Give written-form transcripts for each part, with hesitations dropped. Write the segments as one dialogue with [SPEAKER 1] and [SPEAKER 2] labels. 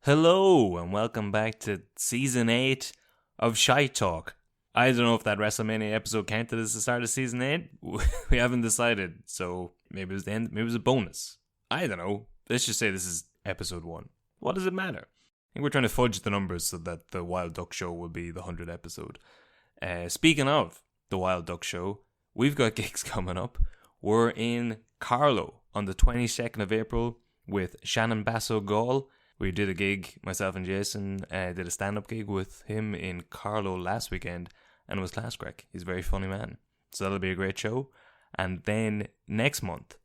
[SPEAKER 1] Hello and welcome back to Season 8 of Shite Talk. I don't know if that WrestleMania episode counted as the start of Season 8. We haven't decided, so maybe it was the end, maybe it was a bonus. I don't know. Let's just say this is episode 1. What does it matter? I think we're trying to fudge the numbers so that the Wild Duck Show will be the 100th episode. Speaking of the Wild Duck Show, we've got gigs coming up. We're in Carlow on the 22nd of April with Shannon Basso Gaule. We did a gig, myself and Jason did a stand-up gig with him in Carlow last weekend, and it was class crack. He's a very funny man. So that'll be a great show. And then next month,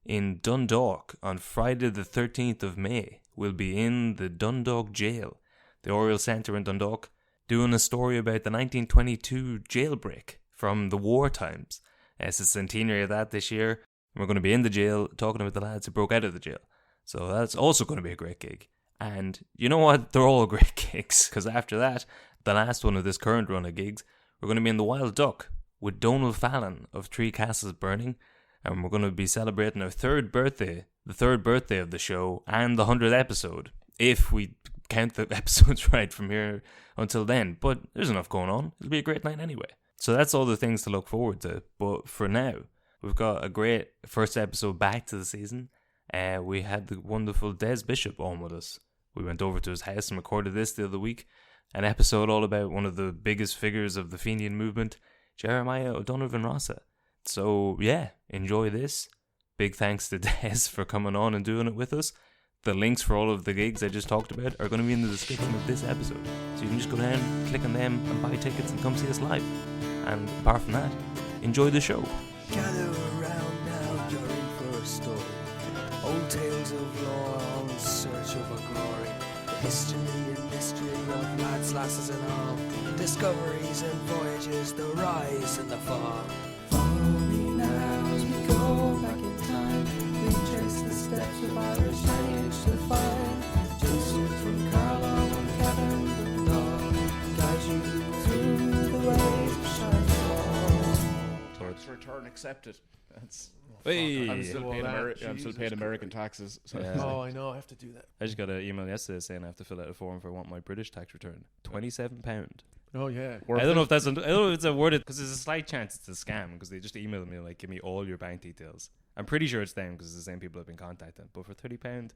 [SPEAKER 1] in Dundalk, on Friday the 13th of May, we'll be in the Dundalk Jail, the Oriel Centre in Dundalk, doing a story about the 1922 jail break from the war times. It's the centenary of that this year. We're going to be in the jail talking about the lads who broke out of the jail. So that's also going to be a great gig. And you know what? They're all great gigs, because after that, the last one of this current run of gigs, we're going to be in the Wild Duck with Donal Fallon of Three Castles Burning, and we're going to be celebrating our third birthday, the third birthday of the show, and the 100th episode, if we count the episodes right from here until then. But there's enough going on. It'll be a great night anyway. So that's all the things to look forward to. But for now, we've got a great first episode back to the season. We had the wonderful Des Bishop on with us. We went over to his house and recorded this the other week. An episode all about one of the biggest figures of the Fenian movement, Jeremiah O'Donovan Rossa. So yeah, enjoy this. Big thanks to Des for coming on and doing it with us. The links for all of the gigs I just talked about are going to be in the description of this episode. So you can just go down, click on them and buy tickets and come see us live. And apart from that, enjoy the show.
[SPEAKER 2] Gather around now, you're in for a story. Old tales of yore, all in search of a glory. The history and mystery of lads, lasses and all. Discoveries and voyages, the rise and the fall. Follow me now as we go back in time. Retrace the steps of Irish lineage to find Jason from Carlow and Kevin Dundalk. Guide you through the ways of Shite.
[SPEAKER 3] It's return accepted. That's.
[SPEAKER 1] Hey.
[SPEAKER 3] I'm still paying American taxes. So.
[SPEAKER 1] Yeah.
[SPEAKER 4] Oh, I know. I have to do that.
[SPEAKER 1] I just got an email yesterday saying I have to fill out a form for I want my British tax return. £27.
[SPEAKER 4] Oh, yeah.
[SPEAKER 1] I don't know if that's I don't know if it's a word, because there's a slight chance it's a scam, because they just emailed me like, give me all your bank details. I'm pretty sure it's them, because it's the same people I've been contacting. But for £30, it's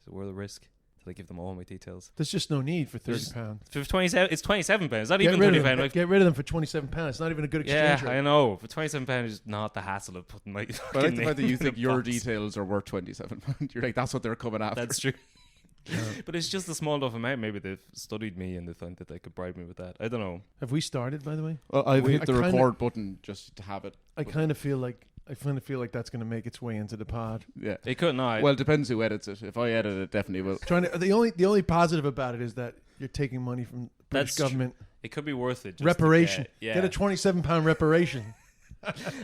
[SPEAKER 1] worth the risk to like give them all my details.
[SPEAKER 4] There's just no need for £30.
[SPEAKER 1] For 27, it's £27. It's not
[SPEAKER 4] Get
[SPEAKER 1] even
[SPEAKER 4] rid of
[SPEAKER 1] £30.
[SPEAKER 4] them.
[SPEAKER 1] Like,
[SPEAKER 4] Get rid of them for £27. It's not even a good exchange
[SPEAKER 1] yeah,
[SPEAKER 4] rate.
[SPEAKER 1] I know. For £27 is not the hassle of putting my.
[SPEAKER 3] But I like the fact that you
[SPEAKER 1] name
[SPEAKER 3] think
[SPEAKER 1] in a
[SPEAKER 3] your
[SPEAKER 1] box.
[SPEAKER 3] details are worth £27. You're like, that's what they're coming after.
[SPEAKER 1] That's true. But it's just a small enough amount. Maybe they've studied me and they think that they could bribe me with that. I don't know.
[SPEAKER 4] Have we started, by the way?
[SPEAKER 3] Well, I've hit
[SPEAKER 4] I
[SPEAKER 3] the
[SPEAKER 4] kinda-
[SPEAKER 3] record button just to have it.
[SPEAKER 4] I kind of feel like that's going to make its way into the pod.
[SPEAKER 3] Yeah.
[SPEAKER 1] It could not.
[SPEAKER 3] Well, it depends who edits it. If I edit it, definitely will.
[SPEAKER 4] The only positive about it is that you're taking money from the British
[SPEAKER 1] That's
[SPEAKER 4] government.
[SPEAKER 1] It could be worth it. Just
[SPEAKER 4] Reparation.
[SPEAKER 1] To
[SPEAKER 4] Get a £27 reparation.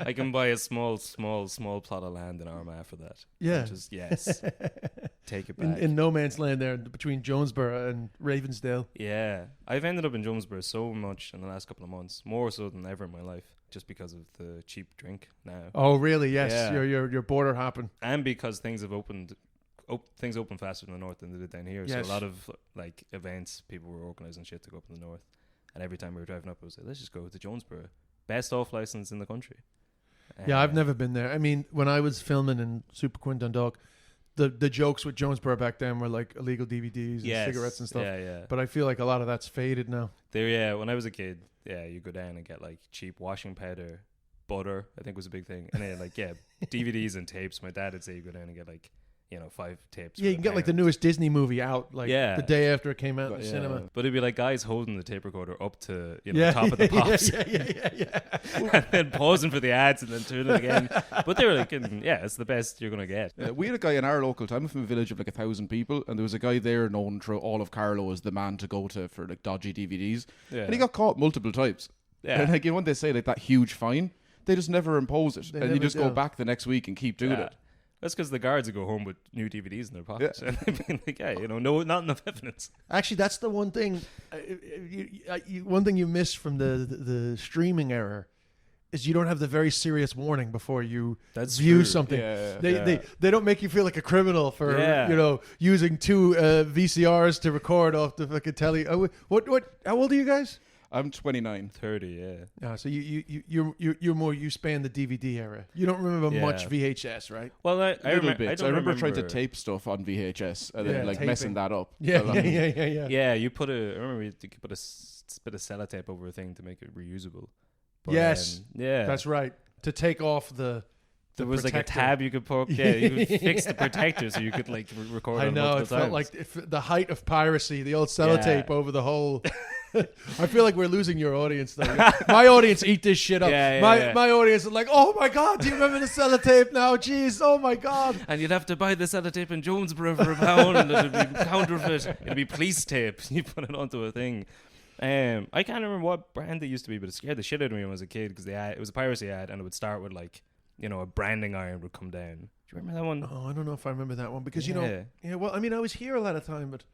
[SPEAKER 1] I can buy a small plot of land in Armagh for that.
[SPEAKER 4] Yeah.
[SPEAKER 1] Just yes. Take it back.
[SPEAKER 4] in no man's land there between Jonesboro and Ravensdale.
[SPEAKER 1] Yeah. I've ended up in Jonesboro so much in the last couple of months, more so than ever in my life, just because of the cheap drink now.
[SPEAKER 4] Oh, really? Yes.
[SPEAKER 1] Yeah.
[SPEAKER 4] You're border hopping.
[SPEAKER 1] And because things have opened faster in the north than they did down here.
[SPEAKER 4] Yes.
[SPEAKER 1] So a lot of like events, people were organising shit to go up in the north. And every time we were driving up, I was like, let's just go to Jonesboro. Best off license in the country.
[SPEAKER 4] Yeah, I've never been there. I mean, when I was filming in Super Quinn Dundalk, the jokes with Jonesboro back then were like illegal DVDs and cigarettes and stuff.
[SPEAKER 1] Yeah, yeah.
[SPEAKER 4] But I feel like a lot of that's faded now.
[SPEAKER 1] When I was a kid, you go down and get like cheap washing powder, butter, I think was a big thing. And then like, DVDs and tapes. My dad would say you go down and get like, 5 tapes.
[SPEAKER 4] Yeah, you can get like the newest Disney movie out like the day after it came out in the cinema.
[SPEAKER 1] But it'd be like guys holding the tape recorder up to top of the pops.
[SPEAKER 4] Yeah.
[SPEAKER 1] And then pausing for the ads and then turning it again. But they were like, it's the best you're going to get.
[SPEAKER 3] We had a guy in our local town from a village of like 1,000 people, and there was a guy there known through all of Carlow as the man to go to for like dodgy DVDs. Yeah. And he got caught multiple times. Yeah. And like when they say like that huge fine, they just never impose it. And you just go back the next week and keep doing it.
[SPEAKER 1] That's because the guards would go home with new DVDs in their pockets. Yeah. And they'd be like, no, not enough evidence.
[SPEAKER 4] Actually, that's the one thing. One thing you miss from the streaming era is you don't have the very serious warning before you
[SPEAKER 1] That's
[SPEAKER 4] view
[SPEAKER 1] true.
[SPEAKER 4] something.
[SPEAKER 3] Yeah.
[SPEAKER 4] They don't make you feel like a criminal for using 2 VCRs to record off the fucking telly. What? How old are you guys?
[SPEAKER 3] I'm 29.
[SPEAKER 1] 30, yeah.
[SPEAKER 4] So you're more you span the DVD era. You don't remember much VHS, right?
[SPEAKER 1] Well, I
[SPEAKER 3] remember trying to tape stuff on VHS and then
[SPEAKER 4] taping.
[SPEAKER 3] messing that up.
[SPEAKER 4] Yeah.
[SPEAKER 1] Yeah, you put I remember you could put a bit of sellotape over a thing to make it reusable. But,
[SPEAKER 4] yes.
[SPEAKER 1] yeah.
[SPEAKER 4] That's right. To take off the
[SPEAKER 1] there was
[SPEAKER 4] protector.
[SPEAKER 1] like a tab you could poke. Yeah, you could fix the protector so you could like record.
[SPEAKER 4] I know. It felt like the height of piracy. The old sellotape
[SPEAKER 1] Yeah.
[SPEAKER 4] over the whole. I feel like we're losing your audience though. My audience eat this shit up. My audience is like, oh my god, do you remember the sellotape now? Jeez, oh my god.
[SPEAKER 1] And you'd have to buy the sellotape in Jonesboro for £1 and it'd be counterfeit. It'd be police tape. You put it onto a thing. I can't remember what brand it used to be, but it scared the shit out of me when I was a kid because it was a piracy ad and it would start with like, a branding iron would come down. Do you remember that one?
[SPEAKER 4] Oh, I don't know if I remember that one because well, I mean, I was here a lot of time, but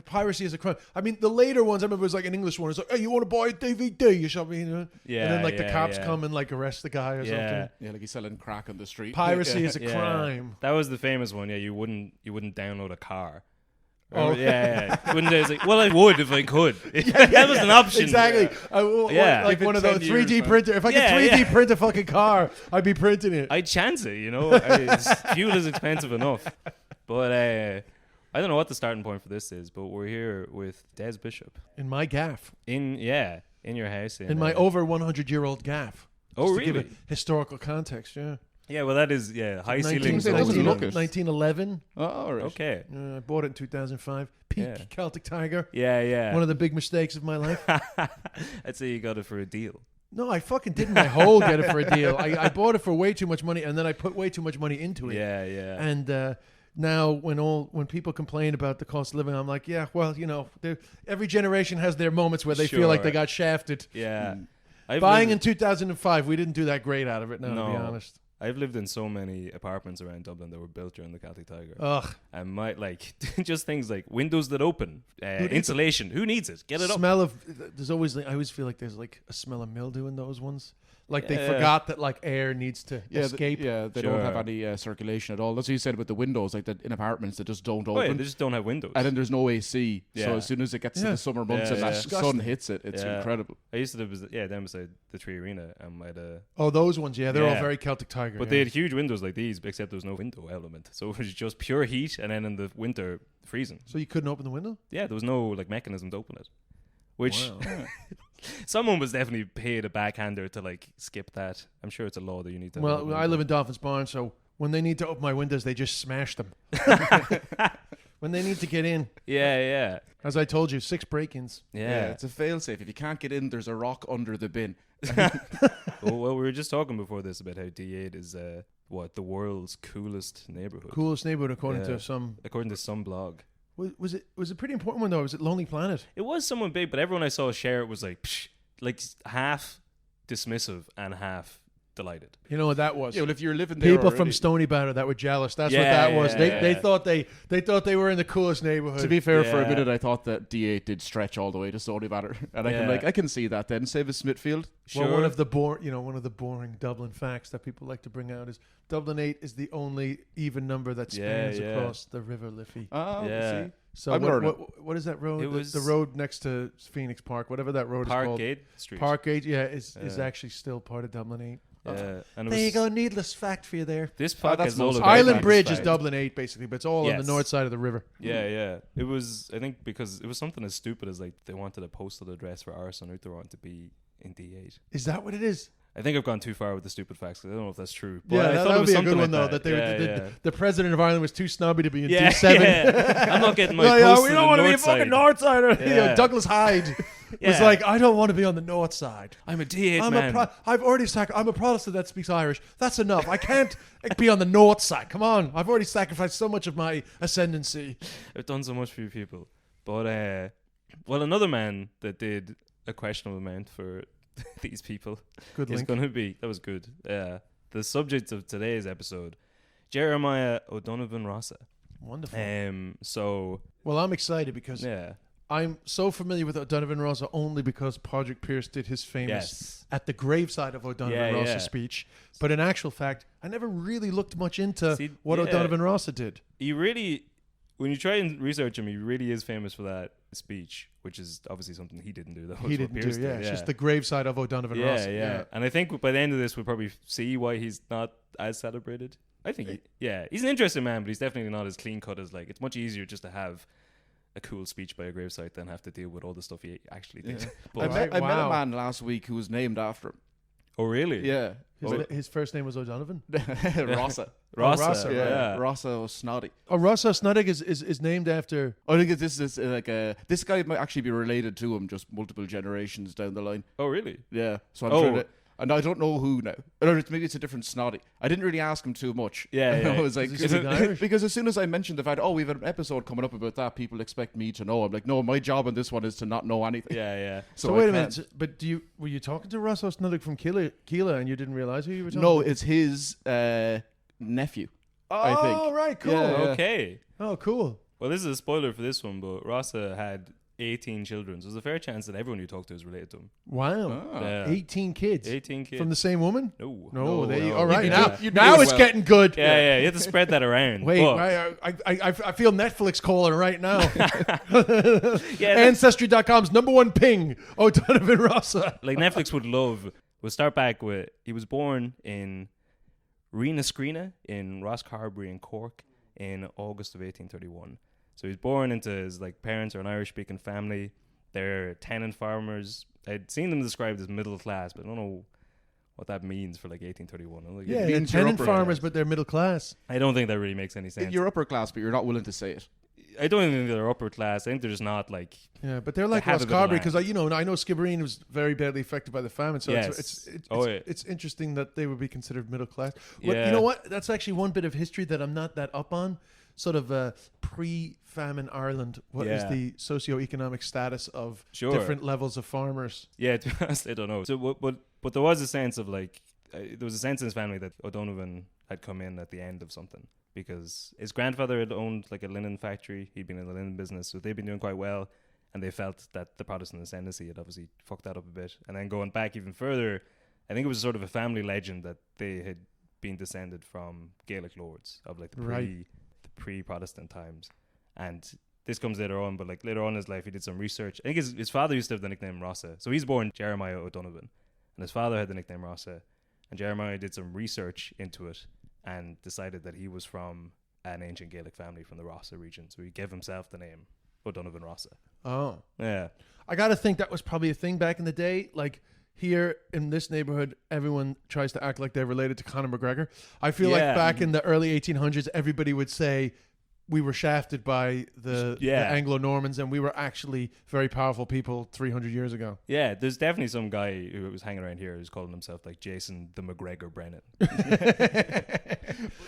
[SPEAKER 4] piracy is a crime. I mean, the later ones, I remember it was like an English one. It's like, hey, you want to buy a DVD? You shove me,
[SPEAKER 1] Yeah.
[SPEAKER 4] And then like the cops come and like arrest the guy or something.
[SPEAKER 3] Yeah, like he's selling crack on the street.
[SPEAKER 4] Piracy is a crime.
[SPEAKER 1] That was the famous one. Yeah, you wouldn't download a car.
[SPEAKER 4] Oh
[SPEAKER 1] yeah. Wouldn't it's like, well, I would if I could. That was an option.
[SPEAKER 4] Exactly. Like one of those 3D printer. If I could 3D print a fucking car, I'd be printing it.
[SPEAKER 1] I'd chance it. Fuel is expensive enough. But I don't know what the starting point for this is. But we're here with Des Bishop
[SPEAKER 4] In my gaff.
[SPEAKER 1] in your house
[SPEAKER 4] In my over 100-year-old gaff.
[SPEAKER 1] Oh,
[SPEAKER 4] Just
[SPEAKER 1] really?
[SPEAKER 4] to give it historical context, yeah.
[SPEAKER 1] Yeah, well, that is high ceilings.
[SPEAKER 3] It doesn't look it.
[SPEAKER 4] 1911.
[SPEAKER 3] Oh, all right.
[SPEAKER 1] Okay.
[SPEAKER 4] I bought it in 2005. Peak Celtic Tiger.
[SPEAKER 1] Yeah.
[SPEAKER 4] One of the big mistakes of my life.
[SPEAKER 1] I'd say you got it for a deal.
[SPEAKER 4] No, I fucking didn't. My whole get it for a deal. I bought it for way too much money, and then I put way too much money into it.
[SPEAKER 1] Yeah.
[SPEAKER 4] And now, when people complain about the cost of living, I'm like, yeah, well, every generation has their moments where they feel like they got shafted.
[SPEAKER 1] Yeah.
[SPEAKER 4] Buying in 2005, we didn't do that great out of it. No, to be honest.
[SPEAKER 1] I've lived in so many apartments around Dublin that were built during the Celtic Tiger.
[SPEAKER 4] Ugh.
[SPEAKER 1] And just things like windows that open, insulation. Who needs it? Get it up.
[SPEAKER 4] There's always, I always feel like there's like a smell of mildew in those ones. Like they forgot that like air needs to escape.
[SPEAKER 3] They don't have any circulation at all. That's what you said about the windows, like that in apartments that just don't open.
[SPEAKER 1] Yeah, they just don't have windows.
[SPEAKER 3] And then there's no AC. So as soon as it gets to the summer months and that sun hits it, it's incredible.
[SPEAKER 1] I used to live down beside the Tree Arena and
[SPEAKER 4] those ones, they're all very Celtic Tiger.
[SPEAKER 1] But they had huge windows like these, except there was no window element. So it was just pure heat, and then in the winter, freezing.
[SPEAKER 4] So you couldn't open the window?
[SPEAKER 1] Yeah, there was no like mechanism to open it. Which someone was definitely paid a backhander to like skip that. I'm sure it's a law that you need to.
[SPEAKER 4] Well, I live in Dolphins Barn, so when they need to open my windows, they just smash them. When they need to get in.
[SPEAKER 1] Yeah.
[SPEAKER 4] As I told you, 6 break-ins.
[SPEAKER 1] Yeah,
[SPEAKER 3] it's a fail-safe. If you can't get in, there's a rock under the bin.
[SPEAKER 1] Well, we were just talking before this about how D8 is the world's coolest neighborhood.
[SPEAKER 4] Coolest neighborhood according to some
[SPEAKER 1] blog.
[SPEAKER 4] Was it a pretty important one though? Was it Lonely Planet?
[SPEAKER 1] It was someone big, but everyone I saw share it was like half dismissive and half delighted.
[SPEAKER 4] You know what that was?
[SPEAKER 3] Yeah, well, if you're living there,
[SPEAKER 4] people from Stony Batter that were jealous. That's what that was. They thought they were in the coolest neighborhood.
[SPEAKER 3] To be fair, for a minute I thought that D8 did stretch all the way to Stony Batter, and I can see that. Then save as Smithfield.
[SPEAKER 4] Sure. Well, one of the boring Dublin facts that people like to bring out is Dublin 8 is the only even number that spans across the River Liffey.
[SPEAKER 3] Oh, yeah.
[SPEAKER 4] See? So what is that road?
[SPEAKER 1] It was
[SPEAKER 4] the road next to Phoenix Park, whatever that road is called.
[SPEAKER 1] Parkgate Street.
[SPEAKER 4] Parkgate, is actually still part of Dublin 8.
[SPEAKER 1] Yeah, and
[SPEAKER 4] there you go. Needless fact for you there.
[SPEAKER 1] This podcast is
[SPEAKER 4] Island Bridge is Dublin 8 basically, but it's all on the north side of the river.
[SPEAKER 1] Yeah. It was, I think, because it was something as stupid as like they wanted a postal address for Arson Uachtaráin to be in D8.
[SPEAKER 4] Is that what it is?
[SPEAKER 1] I think I've gone too far with the stupid facts. I don't know if that's true.
[SPEAKER 4] But yeah, that would be a good one though. That the president of Ireland was too snobby to be in D7.
[SPEAKER 1] Yeah. I'm not getting my post
[SPEAKER 4] we don't want to be a fucking north sider.
[SPEAKER 1] Yeah.
[SPEAKER 4] Douglas Hyde was like, I don't want to be on the north side.
[SPEAKER 1] I'm a D8 man.
[SPEAKER 4] I'm a Protestant that speaks Irish. That's enough. I can't be on the north side. Come on, I've already sacrificed so much of my ascendancy.
[SPEAKER 1] I've done so much for you people. But another man that did a questionable amount for these people is going to be, that was good, the subject of today's episode, Jeremiah O'Donovan Rossa.
[SPEAKER 4] Wonderful.
[SPEAKER 1] So
[SPEAKER 4] well, I'm excited because I'm so familiar with O'Donovan Rossa only because Padraig Pearse did his famous at the graveside of O'Donovan Rossa speech. But in actual fact, I never really looked much into what O'Donovan Rossa did.
[SPEAKER 1] He really, when you try and research him, he really is famous for that speech, which is obviously something he didn't do.
[SPEAKER 4] He didn't do, It's just the graveside of O'Donovan Rossa.
[SPEAKER 1] Yeah. And I think by the end of this, we'll probably see why he's not as celebrated. I think, he's an interesting man, but he's definitely not as clean cut as, like, it's much easier just to have a cool speech by a gravesite than have to deal with all the stuff he actually did.
[SPEAKER 3] I met a man last week who was named after him.
[SPEAKER 1] Oh, really?
[SPEAKER 3] Yeah.
[SPEAKER 4] His first name was O'Donovan?
[SPEAKER 3] Rossa.
[SPEAKER 1] Rossa.
[SPEAKER 3] Yeah. Rossa O'Snoddy.
[SPEAKER 4] Oh, Rossa O'Snoddy is named after...
[SPEAKER 3] I think this is this guy might actually be related to him just multiple generations down the line.
[SPEAKER 1] Oh, really?
[SPEAKER 3] Yeah. So I'm trying to... And I don't know who now. Or maybe it's a different Snoddy. I didn't really ask him too much.
[SPEAKER 1] Yeah.
[SPEAKER 3] I was like, because as soon as I mentioned the fact, we have an episode coming up about that, people expect me to know. I'm like, no, my job on this one is to not know anything.
[SPEAKER 1] Yeah.
[SPEAKER 4] So wait a minute. But were you talking to Rossa O'Snoddy from Keela and you didn't realize who you were talking to?
[SPEAKER 3] No, it's his nephew. I think.
[SPEAKER 4] Oh, right, cool.
[SPEAKER 3] Yeah.
[SPEAKER 1] Okay.
[SPEAKER 4] Oh, cool.
[SPEAKER 1] Well, this is a spoiler for this one, but Rossa had 18 children. So there's a fair chance that everyone you talk to is related to him.
[SPEAKER 4] Wow.
[SPEAKER 1] Yeah.
[SPEAKER 4] 18 kids.
[SPEAKER 1] 18 kids.
[SPEAKER 4] From the same woman?
[SPEAKER 1] No.
[SPEAKER 4] All right.
[SPEAKER 3] You
[SPEAKER 4] now it's getting good.
[SPEAKER 1] Yeah. You have to spread that around.
[SPEAKER 4] Wait, I feel Netflix calling right now.
[SPEAKER 1] Yeah,
[SPEAKER 4] Ancestry.com's #1 ping, O'Donovan Rossa.
[SPEAKER 1] Like Netflix would love. We'll start back with, he was born in Rena in Rosscarbery in Cork in August of 1831. So he's born into his parents are an Irish-speaking family. They're tenant farmers. I'd seen them described as middle class, but I don't know what that means for 1831.
[SPEAKER 4] They're tenant farmers, but they're middle class.
[SPEAKER 1] I don't think that really makes any sense.
[SPEAKER 3] You're upper class, but you're not willing to say it.
[SPEAKER 1] I don't think they're upper class. I think they're just not
[SPEAKER 4] Yeah, but they're like Rosscarbery because I know Skibbereen was very badly affected by the famine, so it's interesting that they would be considered middle class. Well, you know what? That's actually one bit of history that I'm not that up on. Sort of pre-famine Ireland. What is the socio-economic status of different levels of farmers?
[SPEAKER 1] Yeah, to be honest, I don't know. So, but there was a sense of there was a sense in his family that O'Donovan had come in at the end of something because his grandfather had owned a linen factory. He'd been in the linen business, so they'd been doing quite well, and they felt that the Protestant ascendancy had obviously fucked that up a bit. And then going back even further, I think it was sort of a family legend that they had been descended from Gaelic lords of the pre-Protestant times. And this comes later on, but later on in his life he did some research. I think his father used to have the nickname Rossa. So he's born Jeremiah O'Donovan, and his father had the nickname Rossa, and Jeremiah did some research into it and decided that he was from an ancient Gaelic family from the Rossa region. So he gave himself the name O'Donovan Rossa.
[SPEAKER 4] Oh.
[SPEAKER 1] Yeah.
[SPEAKER 4] I gotta think that was probably a thing back in the day. Here in this neighborhood, everyone tries to act like they're related to Conor McGregor. I feel like back in the early 1800s, everybody would say we were shafted by the Anglo-Normans and we were actually very powerful people 300 years ago. Yeah,
[SPEAKER 1] there's definitely some guy who was hanging around here who's calling himself Jason the McGregor Brennan.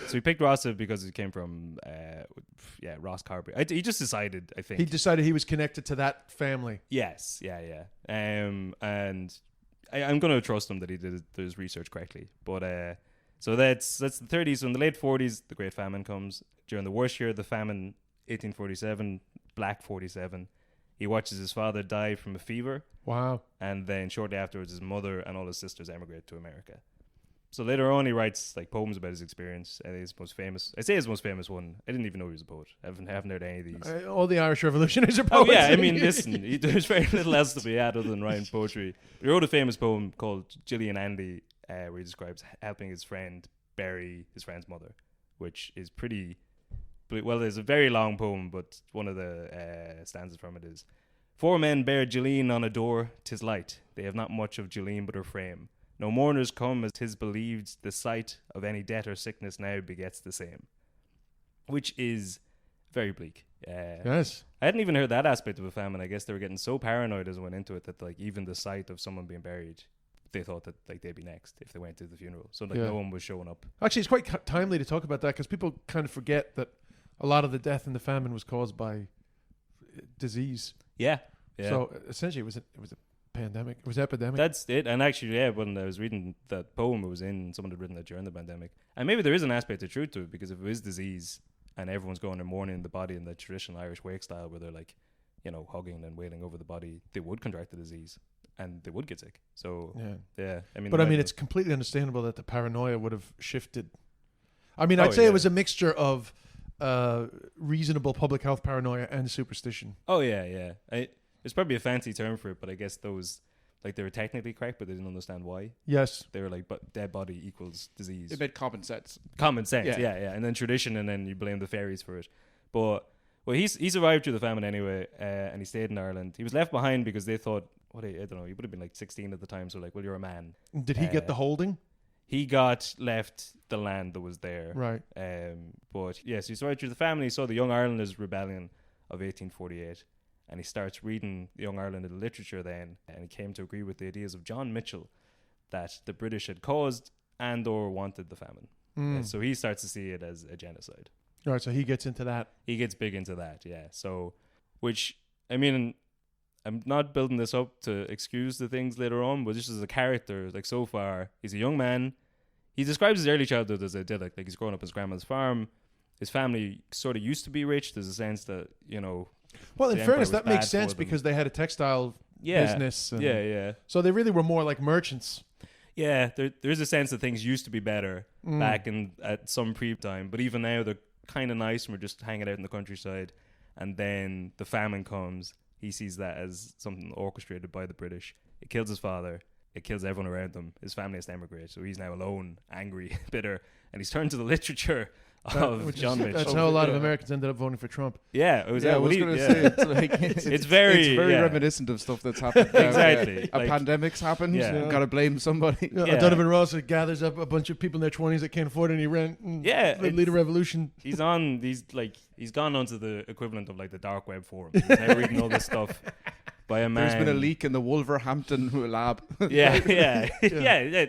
[SPEAKER 1] So he picked Rossa because he came from Rosscarbery. He just decided, I think.
[SPEAKER 4] He decided he was connected to that family.
[SPEAKER 1] Yes, yeah. And I'm going to trust him that he did his research correctly. But so that's the 30s. So in the late 40s, the Great Famine comes. During the worst year of the famine, 1847, Black 47, he watches his father die from a fever.
[SPEAKER 4] Wow.
[SPEAKER 1] And then shortly afterwards, his mother and all his sisters emigrate to America. So later on, he writes poems about his experience. I think his most famous. I say his most famous one. I didn't even know he was a poet. I haven't heard any of these.
[SPEAKER 4] All the Irish revolutionaries are poets.
[SPEAKER 1] Oh yeah, I mean, listen, there's very little else to be had other than writing poetry. He wrote a famous poem called Gillian Andy, where he describes helping his friend bury his friend's mother, which is pretty. Well, there's a very long poem, but one of the stanzas from it is: 4 men bear Gillian on a door, 'tis light. They have not much of Gillian but her frame. No mourners come, as 'tis believed, the sight of any death or sickness now begets the same. Which is very bleak.
[SPEAKER 4] Yes.
[SPEAKER 1] I hadn't even heard that aspect of a famine. I guess they were getting so paranoid as I went into it that even the sight of someone being buried, they thought that they'd be next if they went to the funeral. So no one was showing up.
[SPEAKER 4] Actually, it's quite timely to talk about that because people kind of forget that a lot of the death in the famine was caused by disease.
[SPEAKER 1] Yeah.
[SPEAKER 4] So essentially, it was a pandemic. It was epidemic.
[SPEAKER 1] That's it. And actually, when I was reading that poem, it was someone had written that during the pandemic. And maybe there is an aspect of truth to it because if it is disease and everyone's going and mourning the body in the traditional Irish wake style, where they're hugging and wailing over the body, they would contract the disease and they would get sick. So yeah,
[SPEAKER 4] it's completely understandable that the paranoia would have shifted. I mean, I'd say it was a mixture of reasonable public health paranoia and superstition.
[SPEAKER 1] Oh yeah. It's probably a fancy term for it, but I guess those, like, they were technically correct, but they didn't understand why.
[SPEAKER 4] Yes.
[SPEAKER 1] They were like, but dead body equals disease.
[SPEAKER 3] It made common sense.
[SPEAKER 1] Yeah. And then tradition, and then you blame the fairies for it. But he survived through the famine anyway, and he stayed in Ireland. He was left behind because they thought, I don't know, he would have been like 16 at the time, so like, well, you're a man.
[SPEAKER 4] Did he get the holding?
[SPEAKER 1] He got left the land that was there.
[SPEAKER 4] Right.
[SPEAKER 1] But yes, he survived through the famine. He saw the Young Irelanders Rebellion of 1848, and he starts reading the Young Ireland literature then, and he came to agree with the ideas of John Mitchell that the British had caused and or wanted the famine. So he starts to see it as a genocide.
[SPEAKER 4] All right, so he gets into that.
[SPEAKER 1] He gets big into that, yeah. So, which, I mean, I'm not building this up to excuse the things later on, but just as a character, like, so far, he's a young man. He describes his early childhood as idyllic. Like, he's growing up on his grandma's farm. His family sort of used to be rich. There's a sense that,
[SPEAKER 4] well, in fairness, that makes sense because they had a textile business.
[SPEAKER 1] Yeah.
[SPEAKER 4] So they really were more like merchants.
[SPEAKER 1] Yeah, there's a sense that things used to be better back at some pre-time, but even now they're kind of nice and we're just hanging out in the countryside. And then the famine comes. He sees that as something orchestrated by the British. It kills his father. It kills everyone around him. His family has to emigrate, so he's now alone, angry, bitter, and he's turned to the literature of John Mitchell.
[SPEAKER 4] That's how a lot of Americans ended up voting for Trump.
[SPEAKER 3] Yeah, I was going to say it's like
[SPEAKER 1] it's very
[SPEAKER 3] reminiscent of stuff that's happened.
[SPEAKER 1] Exactly,
[SPEAKER 3] a pandemic's happened. Got to blame somebody.
[SPEAKER 4] O'Donovan Rossa gathers up a bunch of people in their 20s that can't afford any rent. And lead a revolution.
[SPEAKER 1] He's gone onto the equivalent of like the dark web forum. He's now reading all this stuff by a man.
[SPEAKER 3] There's been a leak in the Wolverhampton lab.
[SPEAKER 1] Yeah.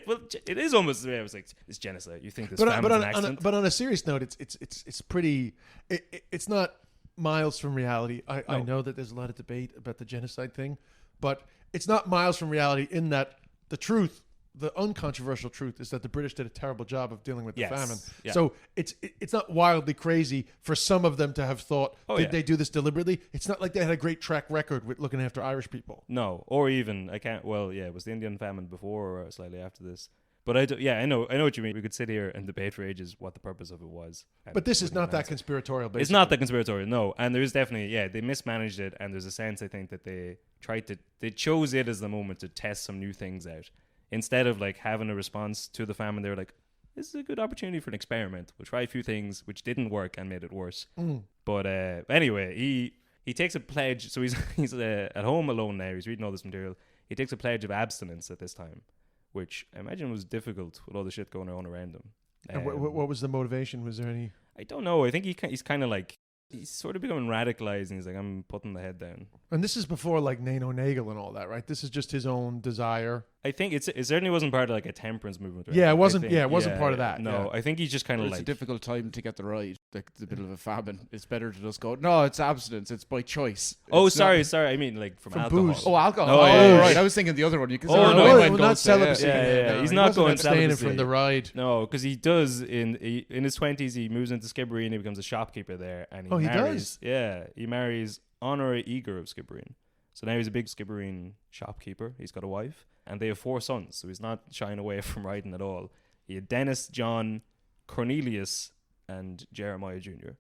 [SPEAKER 1] Well, it is almost. I was like, it's genocide. You think this? But
[SPEAKER 4] on a serious note, it's pretty. It's not miles from reality. I know that there's a lot of debate about the genocide thing, but it's not miles from reality in that the truth. The uncontroversial truth is that the British did a terrible job of dealing with the famine. Yeah. So it's not wildly crazy for some of them to have thought, did they do this deliberately? It's not like they had a great track record with looking after Irish people.
[SPEAKER 1] No, or even, was the Indian famine before or slightly after this? But I know what you mean. We could sit here and debate for ages what the purpose of it was.
[SPEAKER 4] But this is not that conspiratorial, basically.
[SPEAKER 1] It's not that conspiratorial, no. And there's definitely, they mismanaged it, and there's a sense, I think, that they chose it as the moment to test some new things out. Instead of like having a response to the famine, they were like, this is a good opportunity for an experiment. We'll try a few things which didn't work and made it worse. But anyway, he takes a pledge. So he's at home alone now. He's reading all this material. He takes a pledge of abstinence at this time, which I imagine was difficult with all the shit going on around him.
[SPEAKER 4] And what was the motivation? Was there any?
[SPEAKER 1] I don't know. I think he's kind of like, he's sort of becoming radicalized, and he's like, I'm putting the head down.
[SPEAKER 4] And this is before like Nano Nagel and all that, right? This is just his own desire.
[SPEAKER 1] I think it certainly wasn't part of like a temperance movement.
[SPEAKER 4] Yeah, it wasn't. It wasn't part of that.
[SPEAKER 1] No, I think he's just kind of like,
[SPEAKER 3] it's a difficult time to get the ride. Like the middle of a famine, it's better to just go, no, it's abstinence. It's by choice.
[SPEAKER 1] Sorry. I mean like from alcohol.
[SPEAKER 4] Booze.
[SPEAKER 3] Oh, alcohol. Right. I was thinking the other one.
[SPEAKER 4] Not celibacy.
[SPEAKER 1] He's not going
[SPEAKER 4] abstaining from the ride.
[SPEAKER 1] No, because he does in his 20s. He moves into Skibbereen. He becomes a shopkeeper there, and he marries. Yeah, he marries Honora Eager of Skibbereen. So now he's a big Skibbereen shopkeeper. He's got a wife, and they have 4 sons. So he's not shying away from riding at all. He had Dennis, John, Cornelius, and Jeremiah Jr.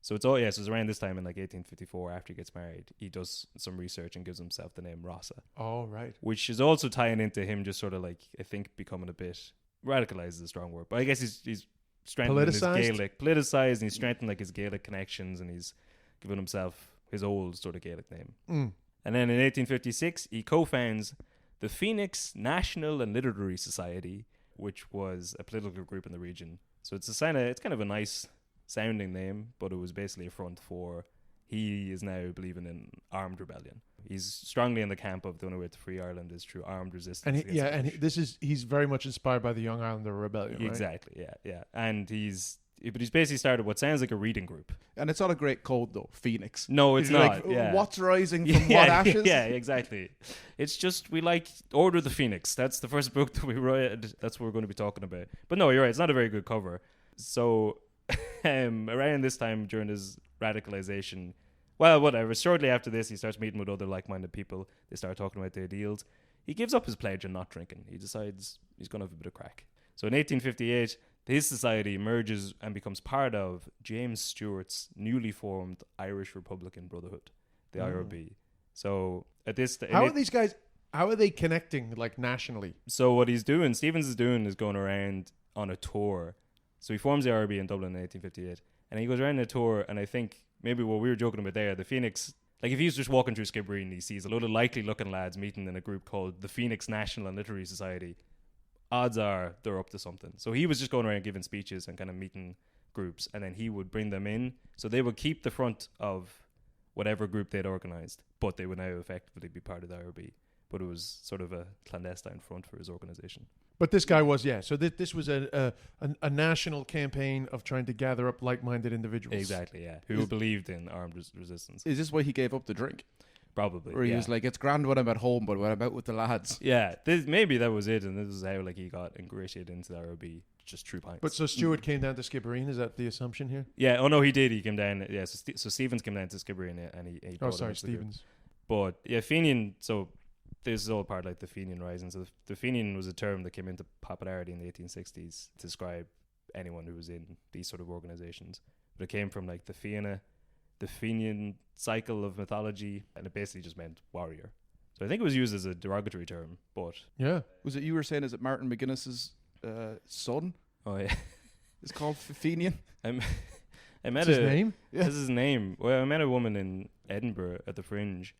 [SPEAKER 1] So it's so it's around this time in like 1854, after he gets married, he does some research and gives himself the name Rossa.
[SPEAKER 4] Oh, right.
[SPEAKER 1] Which is also tying into him just sort of like, I think, becoming a bit radicalized is a strong word, but I guess he's strengthening his Gaelic, politicized, and he's strengthening like his Gaelic connections, and he's given himself his old sort of Gaelic name. And then in 1856, he co-founds the Phoenix National and Literary Society, which was a political group in the region. So it's kind of a nice sounding name, but it was basically a front for he is now believing in armed rebellion. He's strongly in the camp of the only way to free Ireland is through armed resistance.
[SPEAKER 4] And he's very much inspired by the Young Islander Rebellion. Right?
[SPEAKER 1] Exactly, yeah. And he's basically started what sounds like a reading group. And
[SPEAKER 3] it's not a great code though, Phoenix.
[SPEAKER 1] No, it's not.
[SPEAKER 3] Like, what's rising from what ashes?
[SPEAKER 1] Yeah, exactly. It's just, we like Order the Phoenix. That's the first book that we read. That's what we're going to be talking about. But no, you're right. It's not a very good cover. So around this time, during his radicalization, Well, whatever. Shortly after this, he starts meeting with other like-minded people. They start talking about their deals. He gives up his pledge on not drinking. He decides he's going to have a bit of crack. So in 1858, his society merges and becomes part of James Stewart's newly formed Irish Republican Brotherhood, the IRB. So at this...
[SPEAKER 4] How are these guys... How are they connecting, like, nationally?
[SPEAKER 1] So what Stevens is doing is going around on a tour. So he forms the IRB in Dublin in 1858. And he goes around on a tour, and I think maybe what we were joking about there, the Phoenix... Like, if he's just walking through Skibbereen and he sees a load of likely-looking lads meeting in a group called the Phoenix National and Literary Society, odds are they're up to something. So he was just going around giving speeches and kind of meeting groups, and then he would bring them in. So they would keep the front of whatever group they'd organised, but they would now effectively be part of the IRB. But it was sort of a clandestine front for his organisation.
[SPEAKER 4] But this guy was, So this was a national campaign of trying to gather up like-minded individuals.
[SPEAKER 1] Exactly, yeah. Who believed in armed resistance.
[SPEAKER 3] Is this why he gave up the drink?
[SPEAKER 1] Probably.
[SPEAKER 3] Or he was like, it's grand when I'm at home, but when I'm out with the lads.
[SPEAKER 1] Yeah, maybe that was it, and this is how like he got ingratiated into the IRB, just through pints.
[SPEAKER 4] But so Stewart came down to Skibbereen, is that the assumption here?
[SPEAKER 1] Yeah, oh no, he did. He came down. Yeah, so Stevens came down to Skibbereen, and he
[SPEAKER 4] Oh, sorry, Stevens.
[SPEAKER 1] But yeah, Fenian, so this is all part of like the Fenian Rising. So the Fenian was a term that came into popularity in the 1860s to describe anyone who was in these sort of organizations. But it came from like the Fenian cycle of mythology, and it basically just meant warrior. So I think it was used as a derogatory term, but...
[SPEAKER 4] Yeah.
[SPEAKER 3] Was it you were saying, is it Martin McGuinness's son?
[SPEAKER 1] Oh, yeah.
[SPEAKER 3] It's called Fenian?
[SPEAKER 1] I met
[SPEAKER 4] That's his name?
[SPEAKER 1] Yeah. This is his name. Well, I met a woman in Edinburgh at the Fringe,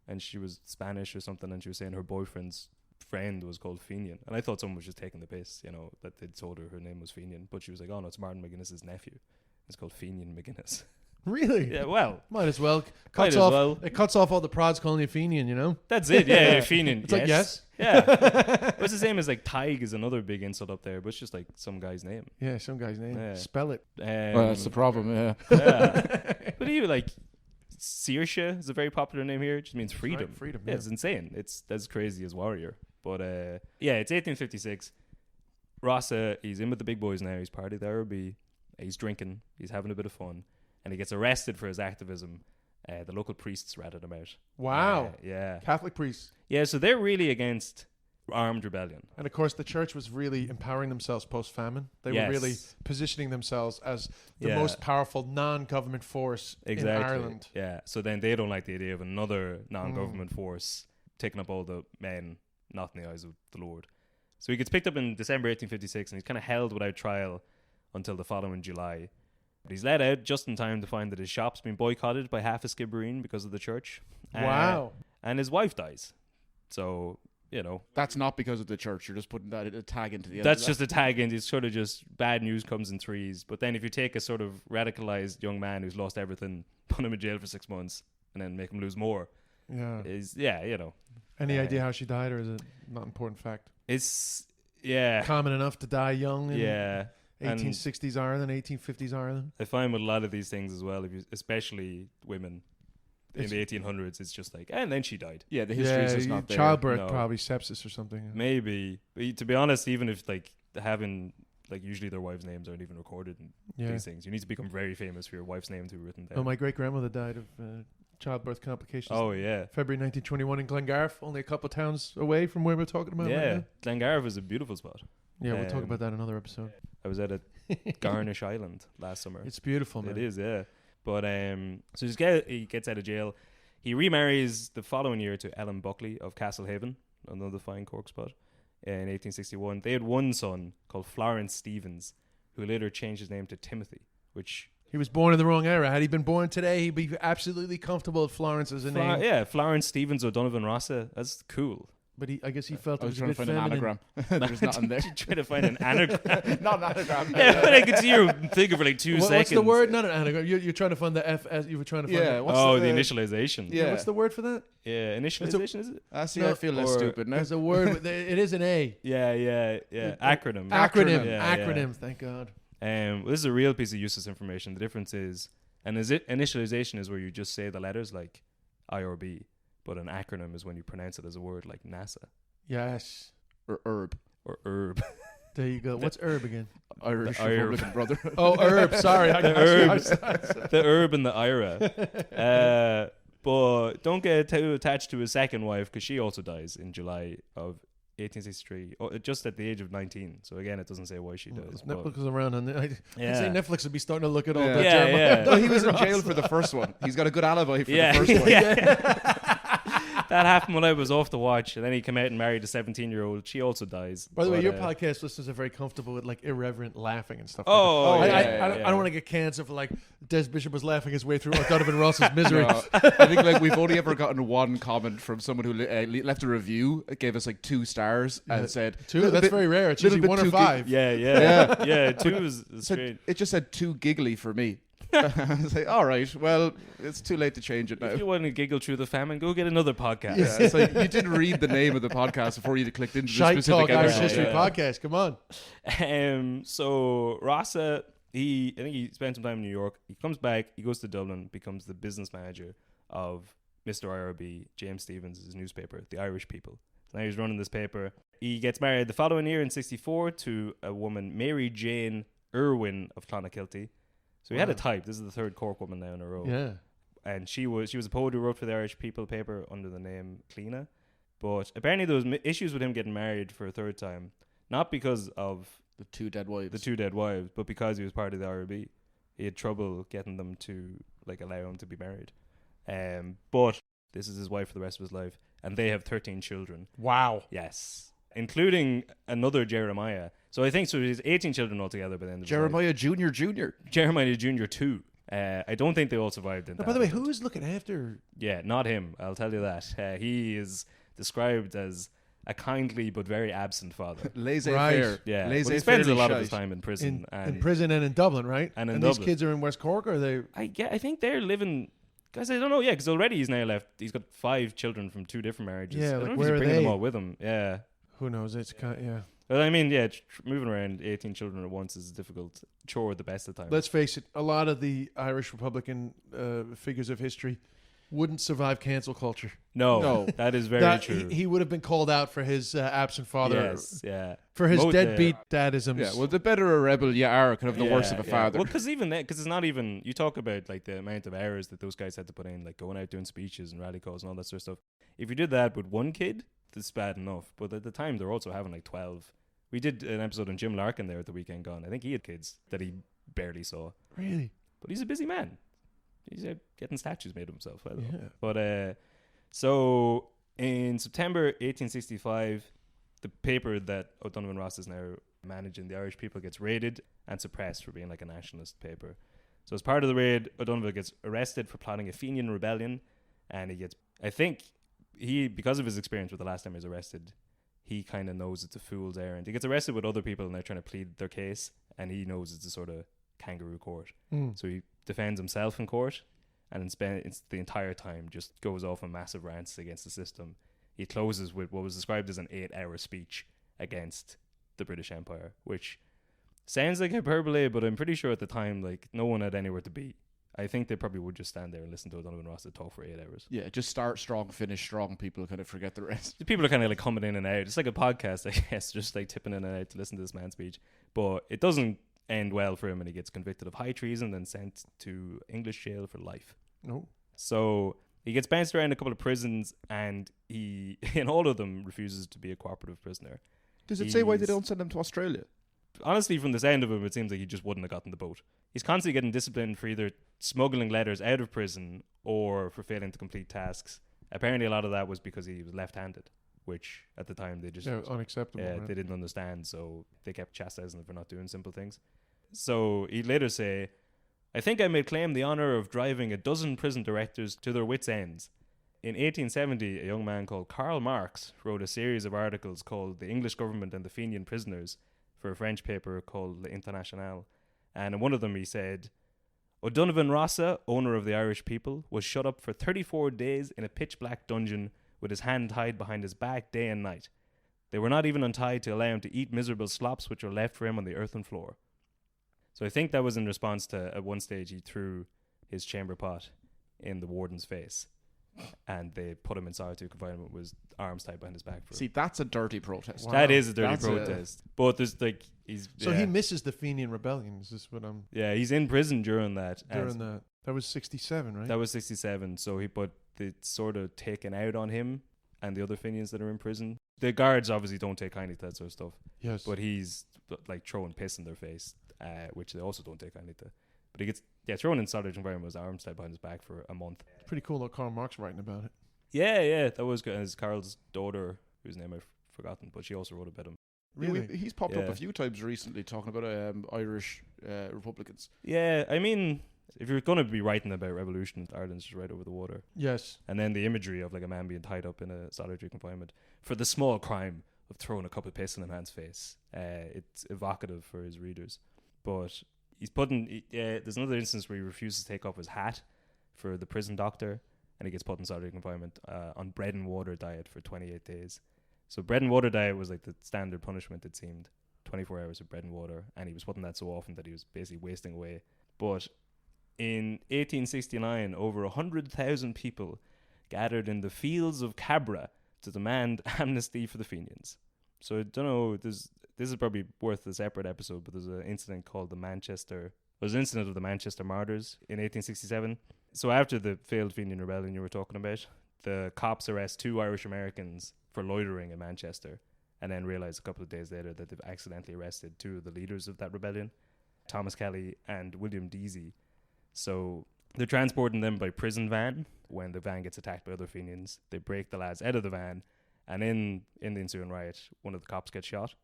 [SPEAKER 1] and she was Spanish or something, and she was saying her boyfriend's friend was called Fenian. And I thought someone was just taking the piss, that they'd told her name was Fenian. But she was like, oh, no, it's Martin McGuinness's nephew. It's called Fenian McGuinness.
[SPEAKER 4] Really?
[SPEAKER 1] Yeah, well.
[SPEAKER 4] Might as well. It cuts off all the prods calling you Fenian,
[SPEAKER 1] That's it, yeah, Fenian.
[SPEAKER 4] It's like, yes.
[SPEAKER 1] Yeah. What's the same as like Tig is another big insult up there, but it's just like some guy's name.
[SPEAKER 4] Yeah, some guy's name.
[SPEAKER 1] Yeah.
[SPEAKER 4] Spell it.
[SPEAKER 3] Well, that's the problem, yeah.
[SPEAKER 1] But even like Saoirse is a very popular name here. It just means freedom.
[SPEAKER 4] Right, freedom,
[SPEAKER 1] yeah. It's insane. It's as crazy as warrior. But it's 1856. Rossa, he's in with the big boys now. He's part of the IRB. He's drinking. He's having a bit of fun. And he gets arrested for his activism. The local priests ratted him out.
[SPEAKER 4] Wow.
[SPEAKER 1] Yeah.
[SPEAKER 4] Catholic priests.
[SPEAKER 1] Yeah, so they're really against armed rebellion.
[SPEAKER 4] And of course, the church was really empowering themselves post-famine. They were really positioning themselves as the most powerful non-government force in Ireland.
[SPEAKER 1] Yeah, so then they don't like the idea of another non-government force taking up all the men, not in the eyes of the Lord. So he gets picked up in December 1856, and he's kind of held without trial until the following July. But he's let out just in time to find that his shop's been boycotted by half of Skibbereen because of the church.
[SPEAKER 4] Wow.
[SPEAKER 1] And his wife dies. So,
[SPEAKER 3] That's not because of the church. You're just putting that a tag into the end.
[SPEAKER 1] That's just a tag into. It's sort of just bad news comes in threes. But then if you take a sort of radicalized young man who's lost everything, put him in jail for 6 months, and then make him lose more.
[SPEAKER 4] Yeah. Any idea how she died, or is it not an important fact?
[SPEAKER 1] It's,
[SPEAKER 4] common enough to die young.
[SPEAKER 1] Yeah.
[SPEAKER 4] 1860s Ireland, 1850s Ireland.
[SPEAKER 1] I find with a lot of these things as well, especially women in the 1800s, it's just like, and then she died.
[SPEAKER 3] Yeah, the history is just not there.
[SPEAKER 4] Childbirth, probably sepsis or something.
[SPEAKER 1] Maybe. But to be honest, even if like having, like usually their wives' names aren't even recorded in these things, you need to become very famous for your wife's name to be written down.
[SPEAKER 4] Oh, my great-grandmother died of childbirth complications.
[SPEAKER 1] Oh, yeah.
[SPEAKER 4] February 1921 in Glengarriff, only a couple of towns away from where we're talking about.
[SPEAKER 1] Yeah,
[SPEAKER 4] right
[SPEAKER 1] Glengarriff is a beautiful spot.
[SPEAKER 4] Yeah, we'll talk about that in another episode.
[SPEAKER 1] I was at a Garnish Island last summer.
[SPEAKER 4] It's beautiful, man.
[SPEAKER 1] It is, yeah. But so he gets out of jail. He remarries the following year to Ellen Buckley of Castlehaven, another fine Cork spot, in 1861. They had one son called Florence Stevens, who later changed his name to Timothy, which...
[SPEAKER 4] He was born in the wrong era. Had he been born today, he'd be absolutely comfortable with Florence as a name.
[SPEAKER 1] Yeah, Florence Stevens O'Donovan Rossa. That's cool.
[SPEAKER 4] But I guess he felt it was
[SPEAKER 3] trying to find an anagram. There's nothing there.
[SPEAKER 1] Trying to find an anagram.
[SPEAKER 3] Not an anagram.
[SPEAKER 1] Yeah, but I could see you thinking for like 2 seconds.
[SPEAKER 4] What's the word? Not an anagram. You're trying to find the FS. You were trying to find.
[SPEAKER 1] The initialization.
[SPEAKER 4] Yeah. What's the word for that?
[SPEAKER 1] Yeah, initialization is it?
[SPEAKER 3] I see. I feel less stupid now.
[SPEAKER 4] There's a word. It is an A.
[SPEAKER 1] Yeah. Acronym.
[SPEAKER 4] Acronym. Thank God.
[SPEAKER 1] This is a real piece of useless information. The difference is, initialization is where you just say the letters like I or B, but an acronym is when you pronounce it as a word like NASA.
[SPEAKER 4] Yes.
[SPEAKER 3] Or herb.
[SPEAKER 1] Or herb.
[SPEAKER 4] There you go. What's herb again?
[SPEAKER 3] Irish
[SPEAKER 1] Herb.
[SPEAKER 3] Republican brother.
[SPEAKER 4] Oh, herb. Sorry.
[SPEAKER 1] The herb. The herb and the Ira. But don't get too attached to his second wife, because she also dies in July of 1863, just at the age of 19. So again, it doesn't say why she dies.
[SPEAKER 4] Netflix is around, and I'd
[SPEAKER 1] Yeah.
[SPEAKER 4] say Netflix would be starting to look at all
[SPEAKER 3] Yeah.
[SPEAKER 4] that.
[SPEAKER 1] Yeah,
[SPEAKER 4] Jeremiah.
[SPEAKER 1] yeah.
[SPEAKER 3] No, he was in jail for the first one. He's got a good alibi for
[SPEAKER 1] Yeah.
[SPEAKER 3] the first one.
[SPEAKER 1] Yeah. That happened when I was off the watch, and then he came out and married a 17-year-old. She also dies.
[SPEAKER 4] By the way,
[SPEAKER 1] But,
[SPEAKER 4] your podcast listeners are very comfortable with like irreverent laughing and stuff.
[SPEAKER 1] Oh,
[SPEAKER 4] like that.
[SPEAKER 1] yeah,
[SPEAKER 4] I don't want to get cancer for like Des Bishop was laughing his way through O'Donovan Ross's misery.
[SPEAKER 3] No, I think like we've only ever gotten one comment from someone who left a review, gave us like 2 stars, and said
[SPEAKER 4] Two. That's very rare. It's usually 1 or 5.
[SPEAKER 1] Yeah, 2 is straight.
[SPEAKER 3] it just said too giggly for me. I was like, all right, well, it's too late to change it now.
[SPEAKER 1] If you want to giggle through the famine, go get another podcast.
[SPEAKER 3] Yeah, it's like you didn't read the name of the podcast before you clicked into the
[SPEAKER 4] Shite
[SPEAKER 3] specific
[SPEAKER 4] Talk Irish
[SPEAKER 3] episode.
[SPEAKER 4] History
[SPEAKER 1] Yeah.
[SPEAKER 4] Podcast. Come on.
[SPEAKER 1] So Rossa, I think he spent some time in New York. He comes back, he goes to Dublin, becomes the business manager of Mr. IRB. James Stephens' his newspaper, The Irish People. So now he's running this paper. He gets married the following year in 1964 to a woman, Mary Jane Irwin of Clonakilty. So he had a type. This is the 3rd Cork woman now in a row.
[SPEAKER 4] Yeah.
[SPEAKER 1] And she was a poet who wrote for the Irish People paper under the name Cleena. But apparently there was issues with him getting married for a 3rd time. Not because of
[SPEAKER 3] The 2 dead wives.
[SPEAKER 1] but because he was part of the IRB. He had trouble getting them to like allow him to be married. But this is his wife for the rest of his life. And they have 13 children.
[SPEAKER 4] Wow.
[SPEAKER 1] Yes. Including another Jeremiah. So I think so he's 18 children altogether by the end of his life.
[SPEAKER 3] Jeremiah Jr.
[SPEAKER 1] Jeremiah Jr. 2. I don't think they all survived in
[SPEAKER 4] Now,
[SPEAKER 1] that.
[SPEAKER 4] by the way, who is looking after?
[SPEAKER 1] Yeah, not him. I'll tell you that. He is described as a kindly but very absent father.
[SPEAKER 3] Laissez-faire.
[SPEAKER 4] Right.
[SPEAKER 1] Yeah,
[SPEAKER 3] Laissez-faire
[SPEAKER 1] but he spends a lot of
[SPEAKER 3] shite.
[SPEAKER 1] his time in prison.
[SPEAKER 4] In prison and in Dublin, right?
[SPEAKER 1] And in
[SPEAKER 4] these
[SPEAKER 1] Dublin.
[SPEAKER 4] kids are in West Cork, or are they?
[SPEAKER 1] I think they're living. Guys, I don't know. Yeah, because already he's now left. He's got 5 children from 2 different marriages.
[SPEAKER 4] Yeah,
[SPEAKER 1] I
[SPEAKER 4] like,
[SPEAKER 1] don't know if
[SPEAKER 4] where
[SPEAKER 1] he's
[SPEAKER 4] are
[SPEAKER 1] bringing them
[SPEAKER 4] they?
[SPEAKER 1] all with him. Yeah.
[SPEAKER 4] Who knows? It's yeah.
[SPEAKER 1] But I mean, yeah, moving around 18 children at once is a difficult chore at the best of times.
[SPEAKER 4] Let's face it. A lot of the Irish Republican figures of history wouldn't survive cancel culture.
[SPEAKER 1] No, that is very true.
[SPEAKER 4] He would have been called out for his absent father.
[SPEAKER 1] Yes, yeah.
[SPEAKER 4] For his deadbeat dadisms.
[SPEAKER 3] Yeah, well, the better a rebel you are, kind of the worse of a father.
[SPEAKER 1] Well, because it's not even, you talk about like the amount of hours that those guys had to put in, like going out doing speeches and rally calls and all that sort of stuff. If you did that with one kid, that's bad enough. But at the time, they're also having like 12. We did an episode on Jim Larkin there at the weekend gone. I think he had kids that he barely saw.
[SPEAKER 4] Really?
[SPEAKER 1] But he's a busy man. He's getting statues made of himself. I don't know.
[SPEAKER 4] Yeah.
[SPEAKER 1] But so in September 1865, the paper that O'Donovan Rossa is now managing, The Irish People, gets raided and suppressed for being like a nationalist paper. So as part of the raid, O'Donovan gets arrested for plotting a Fenian rebellion, and he gets, I think because of his experience with the last time he was arrested, he kind of knows it's a fool's errand. He gets arrested with other people and they're trying to plead their case, and he knows it's a sort of kangaroo court. So he defends himself in court, and it's the entire time just goes off on massive rants against the system. He closes with what was described as an 8-hour speech against the British Empire, which sounds like hyperbole, but I'm pretty sure at the time, like, no one had anywhere to be. I think they probably would just stand there and listen to O'Donovan Rossa talk for 8 hours.
[SPEAKER 3] Yeah, just start strong, finish strong. People kind of forget the rest.
[SPEAKER 1] People are kind of like coming in and out. It's like a podcast, I guess, just like tipping in and out to listen to this man's speech. But it doesn't end well for him, and he gets convicted of high treason and sent to English jail for life.
[SPEAKER 4] No.
[SPEAKER 1] So he gets bounced around a couple of prisons, and he, in all of them, refuses to be a cooperative prisoner.
[SPEAKER 3] Does it say why they don't send him to Australia?
[SPEAKER 1] Honestly, from the sound of him, it seems like he just wouldn't have gotten the boat. He's constantly getting disciplined for either smuggling letters out of prison or for failing to complete tasks. Apparently, a lot of that was because he was left-handed, which at the time they just
[SPEAKER 4] unacceptable. Right?
[SPEAKER 1] they didn't understand, so they kept chastising him for not doing simple things. So he'd later say, "I think I may claim the honour of driving a dozen prison directors to their wits' ends." In 1870, a young man called Karl Marx wrote a series of articles called The English Government and the Fenian Prisoners for a French paper called L'Internationale. And in one of them he said, "O'Donovan Rossa, owner of the Irish People, was shut up for 34 days in a pitch-black dungeon with his hand tied behind his back day and night. They were not even untied to allow him to eat miserable slops which were left for him on the earthen floor." So I think that was in response to, at one stage, he threw his chamber pot in the warden's face.
[SPEAKER 5] and they put him in solitary confinement with arms tied behind his back.
[SPEAKER 3] See, that's a dirty protest.
[SPEAKER 5] Wow. That is a dirty protest. But there's like
[SPEAKER 4] he misses the Fenian rebellion. Is this what I'm?
[SPEAKER 5] Yeah, he's in prison during that.
[SPEAKER 4] That was 67, right?
[SPEAKER 5] That was 67. So it's sort of taken out on him and the other Fenians that are in prison. The guards obviously don't take kindly to that sort of stuff.
[SPEAKER 4] Yes.
[SPEAKER 5] But he's like throwing piss in their face, which they also don't take kindly to. But he gets thrown in solitary confinement with his arms tied behind his back for a month.
[SPEAKER 4] Pretty cool that Karl Marx writing about it.
[SPEAKER 5] Yeah, that was good. And it's Karl's daughter, whose name I've forgotten, but she also wrote about him.
[SPEAKER 3] Really? He's popped up a few times recently talking about Irish Republicans.
[SPEAKER 5] Yeah, I mean, if you're going to be writing about revolution, Ireland's just right over the water.
[SPEAKER 4] Yes.
[SPEAKER 5] And then the imagery of like a man being tied up in a solitary confinement for the small crime of throwing a cup of piss in a man's face. It's evocative for his readers. But he's there's another instance where he refuses to take off his hat for the prison doctor, and he gets put in solitary confinement on bread and water diet for 28 days. So bread and water diet was like the standard punishment, it seemed. 24 hours of bread and water, and he was putting that so often that he was basically wasting away. But in 1869, over 100,000 people gathered in the fields of Cabra to demand amnesty for the Fenians. So I don't know, this is probably worth a separate episode, but there's an incident called an incident of the Manchester Martyrs in 1867. So after the failed Fenian rebellion you were talking about, the cops arrest 2 Irish Americans for loitering in Manchester, and then realize a couple of days later that they've accidentally arrested 2 of the leaders of that rebellion, Thomas Kelly and William Deasy. So they're transporting them by prison van. When the van gets attacked by other Fenians, they break the lads out of the van, and in the ensuing riot, one of the cops gets shot.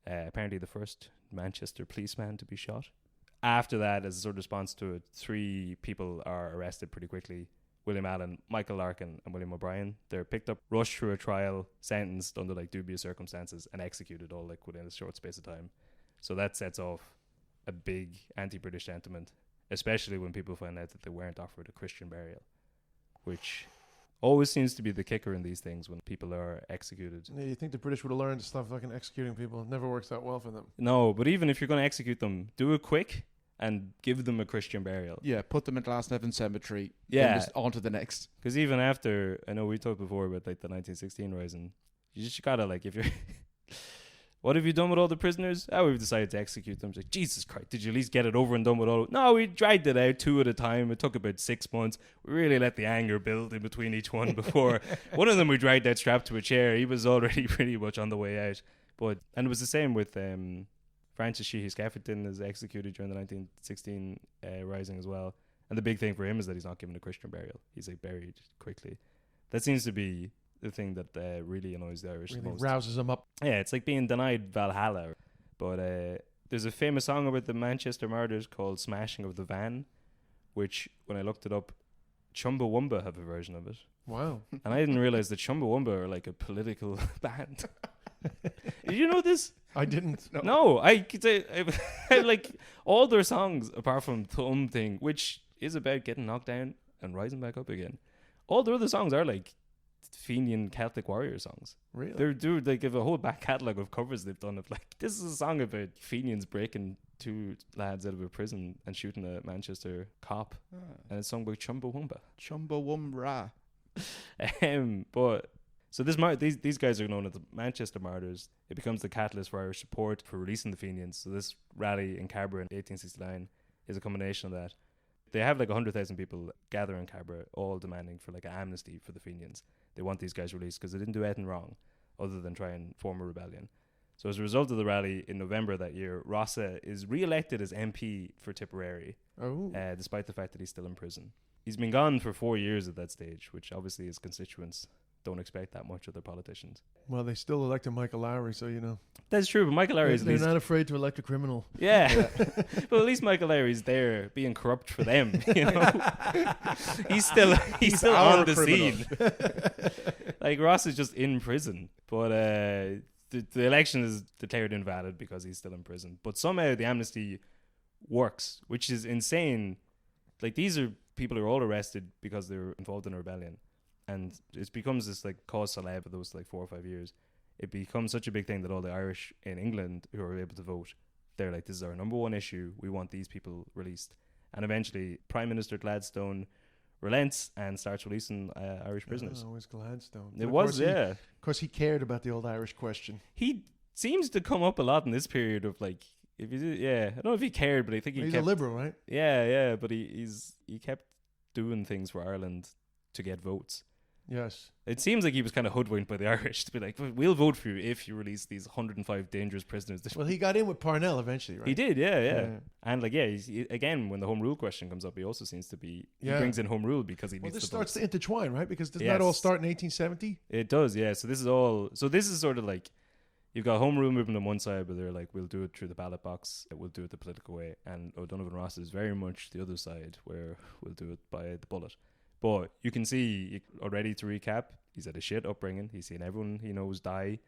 [SPEAKER 5] Apparently the first Manchester policeman to be shot. After that, as a sort of response to it, 3 people are arrested pretty quickly. William Allen, Michael Larkin, and William O'Brien. They're picked up, rushed through a trial, sentenced under like dubious circumstances, and executed all like within a short space of time. So that sets off a big anti-British sentiment, especially when people find out that they weren't offered a Christian burial, which always seems to be the kicker in these things when people are executed.
[SPEAKER 4] Yeah, you think the British would have learned to stop fucking executing people. It never works out well for them.
[SPEAKER 5] No, but even if you're going to execute them, do it quick and give them a Christian burial.
[SPEAKER 3] Yeah, put them in Glasnevin Cemetery.
[SPEAKER 5] Yeah.
[SPEAKER 3] Just on to the next.
[SPEAKER 5] Because even after, I know we talked before about like the 1916 rising, you just gotta like, if you're... What have you done with all the prisoners? Oh, we've decided to execute them. It's like, Jesus Christ, did you at least get it over and done with all? No, we dragged it out 2 at a time. It took about 6 months. We really let the anger build in between each one before. One of them we dragged out strapped to a chair. He was already pretty much on the way out. And it was the same with Francis Sheehy Scaffoldin is executed during the 1916 rising as well. And the big thing for him is that he's not given a Christian burial. He's like buried quickly. That seems to be the thing that really annoys the Irish
[SPEAKER 4] really
[SPEAKER 5] the most.
[SPEAKER 4] Rouses them up.
[SPEAKER 5] Yeah, it's like being denied Valhalla. But there's a famous song about the Manchester Martyrs called Smashing of the Van, which, when I looked it up, Chumbawamba have a version of it.
[SPEAKER 4] Wow.
[SPEAKER 5] And I didn't realize that Chumbawamba are like a political band. Did you know this?
[SPEAKER 4] I didn't.
[SPEAKER 5] No, I could say I like all their songs apart from Thumb Thing, which is about getting knocked down and rising back up again. All their other songs are like Fenian Celtic warrior songs.
[SPEAKER 4] Really?
[SPEAKER 5] They give a whole back catalogue of covers they've done of like, this is a song about Fenians breaking 2 lads out of a prison and shooting a Manchester cop. And it's sung by Chumbawamba.
[SPEAKER 3] Chumbawamba.
[SPEAKER 5] But so these guys are known as the Manchester Martyrs. It becomes the catalyst for Irish support for releasing the Fenians. So this rally in Cabra in 1869 is a combination of that. They have like 100,000 people gather in Cabra, all demanding for like an amnesty for the Fenians. They want these guys released because they didn't do anything wrong other than try and form a rebellion. So as a result of the rally in November that year, Rossa is re-elected as MP for Tipperary, despite the fact that he's still in prison. He's been gone for 4 years at that stage, which obviously his constituents don't expect that much of their politicians.
[SPEAKER 4] Well, they still elected Michael Lowry, so you know.
[SPEAKER 5] That's true, but Michael Lowry
[SPEAKER 4] they're not afraid to elect a criminal.
[SPEAKER 5] Yeah. Well, at least Michael Lowry's there being corrupt for them, you know. he's still on the scene. Like Ross is just in prison, but the election is declared invalid because he's still in prison. But somehow the amnesty works, which is insane. Like, these are people who are all arrested because they were involved in a rebellion. And it becomes this like cause célèbre for those like 4 or 5 years. It becomes such a big thing that all the Irish in England who are able to vote, they're like, this is our number 1 issue. We want these people released. And eventually Prime Minister Gladstone relents and starts releasing Irish prisoners.
[SPEAKER 4] Oh, it was Gladstone.
[SPEAKER 5] It was, yeah.
[SPEAKER 4] Of course, he cared about the old Irish question.
[SPEAKER 5] He seems to come up a lot in this period of like, if you did, I don't know if he cared, but I think
[SPEAKER 4] he's
[SPEAKER 5] kept,
[SPEAKER 4] a liberal, right?
[SPEAKER 5] Yeah, but he kept doing things for Ireland to get votes.
[SPEAKER 4] Yes.
[SPEAKER 5] It seems like he was kind of hoodwinked by the Irish to be like, we'll vote for you if you release these 105 dangerous prisoners.
[SPEAKER 4] Well, he got in with Parnell eventually, right?
[SPEAKER 5] He did, yeah. And like, again, when the home rule question comes up, he also seems to be, he brings in home rule because he needs
[SPEAKER 4] this
[SPEAKER 5] the
[SPEAKER 4] starts
[SPEAKER 5] votes.
[SPEAKER 4] to intertwine, right? Because doesn't that all start in 1870?
[SPEAKER 5] It does, yeah. So this is sort of like, you've got home rule movement on one side, but they're like, we'll do it through the ballot box, we'll do it the political way. And O'Donovan Rossa is very much the other side, where we'll do it by the bullet. But you can see already, to recap, he's had a shit upbringing. He's seen everyone he knows die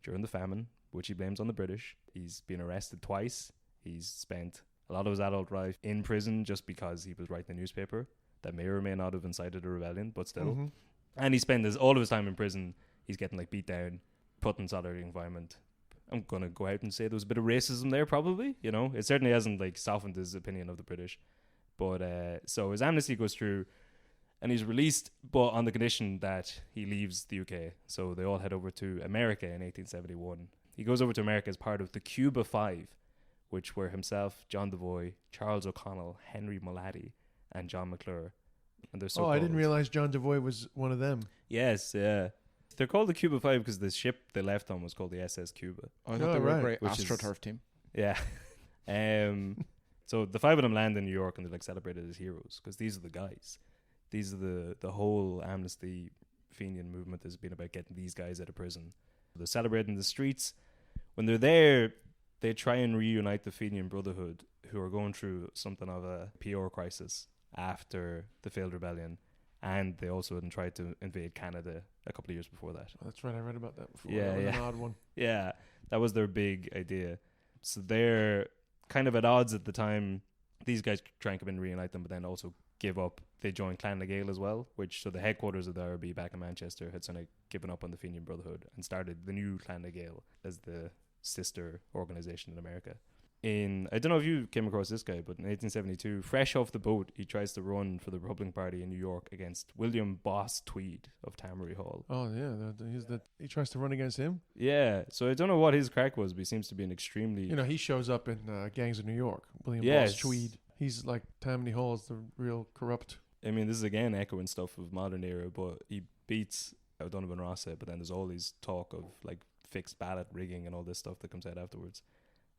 [SPEAKER 5] during the famine, which he blames on the British. He's been arrested twice. He's spent a lot of his adult life in prison just because he was writing a newspaper that may or may not have incited a rebellion, but still. Mm-hmm. And he spent all of his time in prison. He's getting like beat down, put in solitary confinement. I'm going to go out and say there was a bit of racism there, probably. You know, it certainly hasn't like softened his opinion of the British. But so his amnesty goes through, and he's released, but on the condition that he leaves the UK. So they all head over to America in 1871. He goes over to America as part of the Cuba Five, which were himself, John Devoy, Charles O'Connell, Henry Mullally, and John McClure. And they're
[SPEAKER 4] I didn't realize John Devoy was one of them.
[SPEAKER 5] Yes, yeah. They're called the Cuba Five because the ship they left on was called the SS Cuba.
[SPEAKER 3] I thought they were a great AstroTurf team.
[SPEAKER 5] Yeah. So the five of them land in New York and they're like celebrated as heroes because these are the guys. These are the whole amnesty Fenian movement has been about getting these guys out of prison. They're celebrated in the streets. When they're there, they try and reunite the Fenian Brotherhood, who are going through something of a PR crisis after the failed rebellion. And they also had tried to invade Canada a couple of years before that.
[SPEAKER 4] Oh, that's right, I read about that before.
[SPEAKER 5] Yeah,
[SPEAKER 4] that was an odd one.
[SPEAKER 5] Yeah, that was their big idea. So they're kind of at odds at the time. These guys try and come in and reunite them, but then also give up. They joined Clan na Gael as well, so the headquarters of the IRB back in Manchester had sort of given up on the Fenian Brotherhood and started the new Clan na Gael as the sister organization in America. I don't know if you came across this guy, but in 1872, fresh off the boat, he tries to run for the Republican Party in New York against William Boss Tweed of Tambury Hall.
[SPEAKER 4] Oh, yeah. He tries to run against him?
[SPEAKER 5] Yeah. So I don't know what his crack was, but he seems to be an extremely...
[SPEAKER 4] he shows up in Gangs of New York. William Boss Tweed. He's like Tammany Hall's the real corrupt...
[SPEAKER 5] I mean, this is again echoing stuff of modern era, but he beats O'Donovan Rossa, but then there's all these talk of like fixed ballot rigging and all this stuff that comes out afterwards.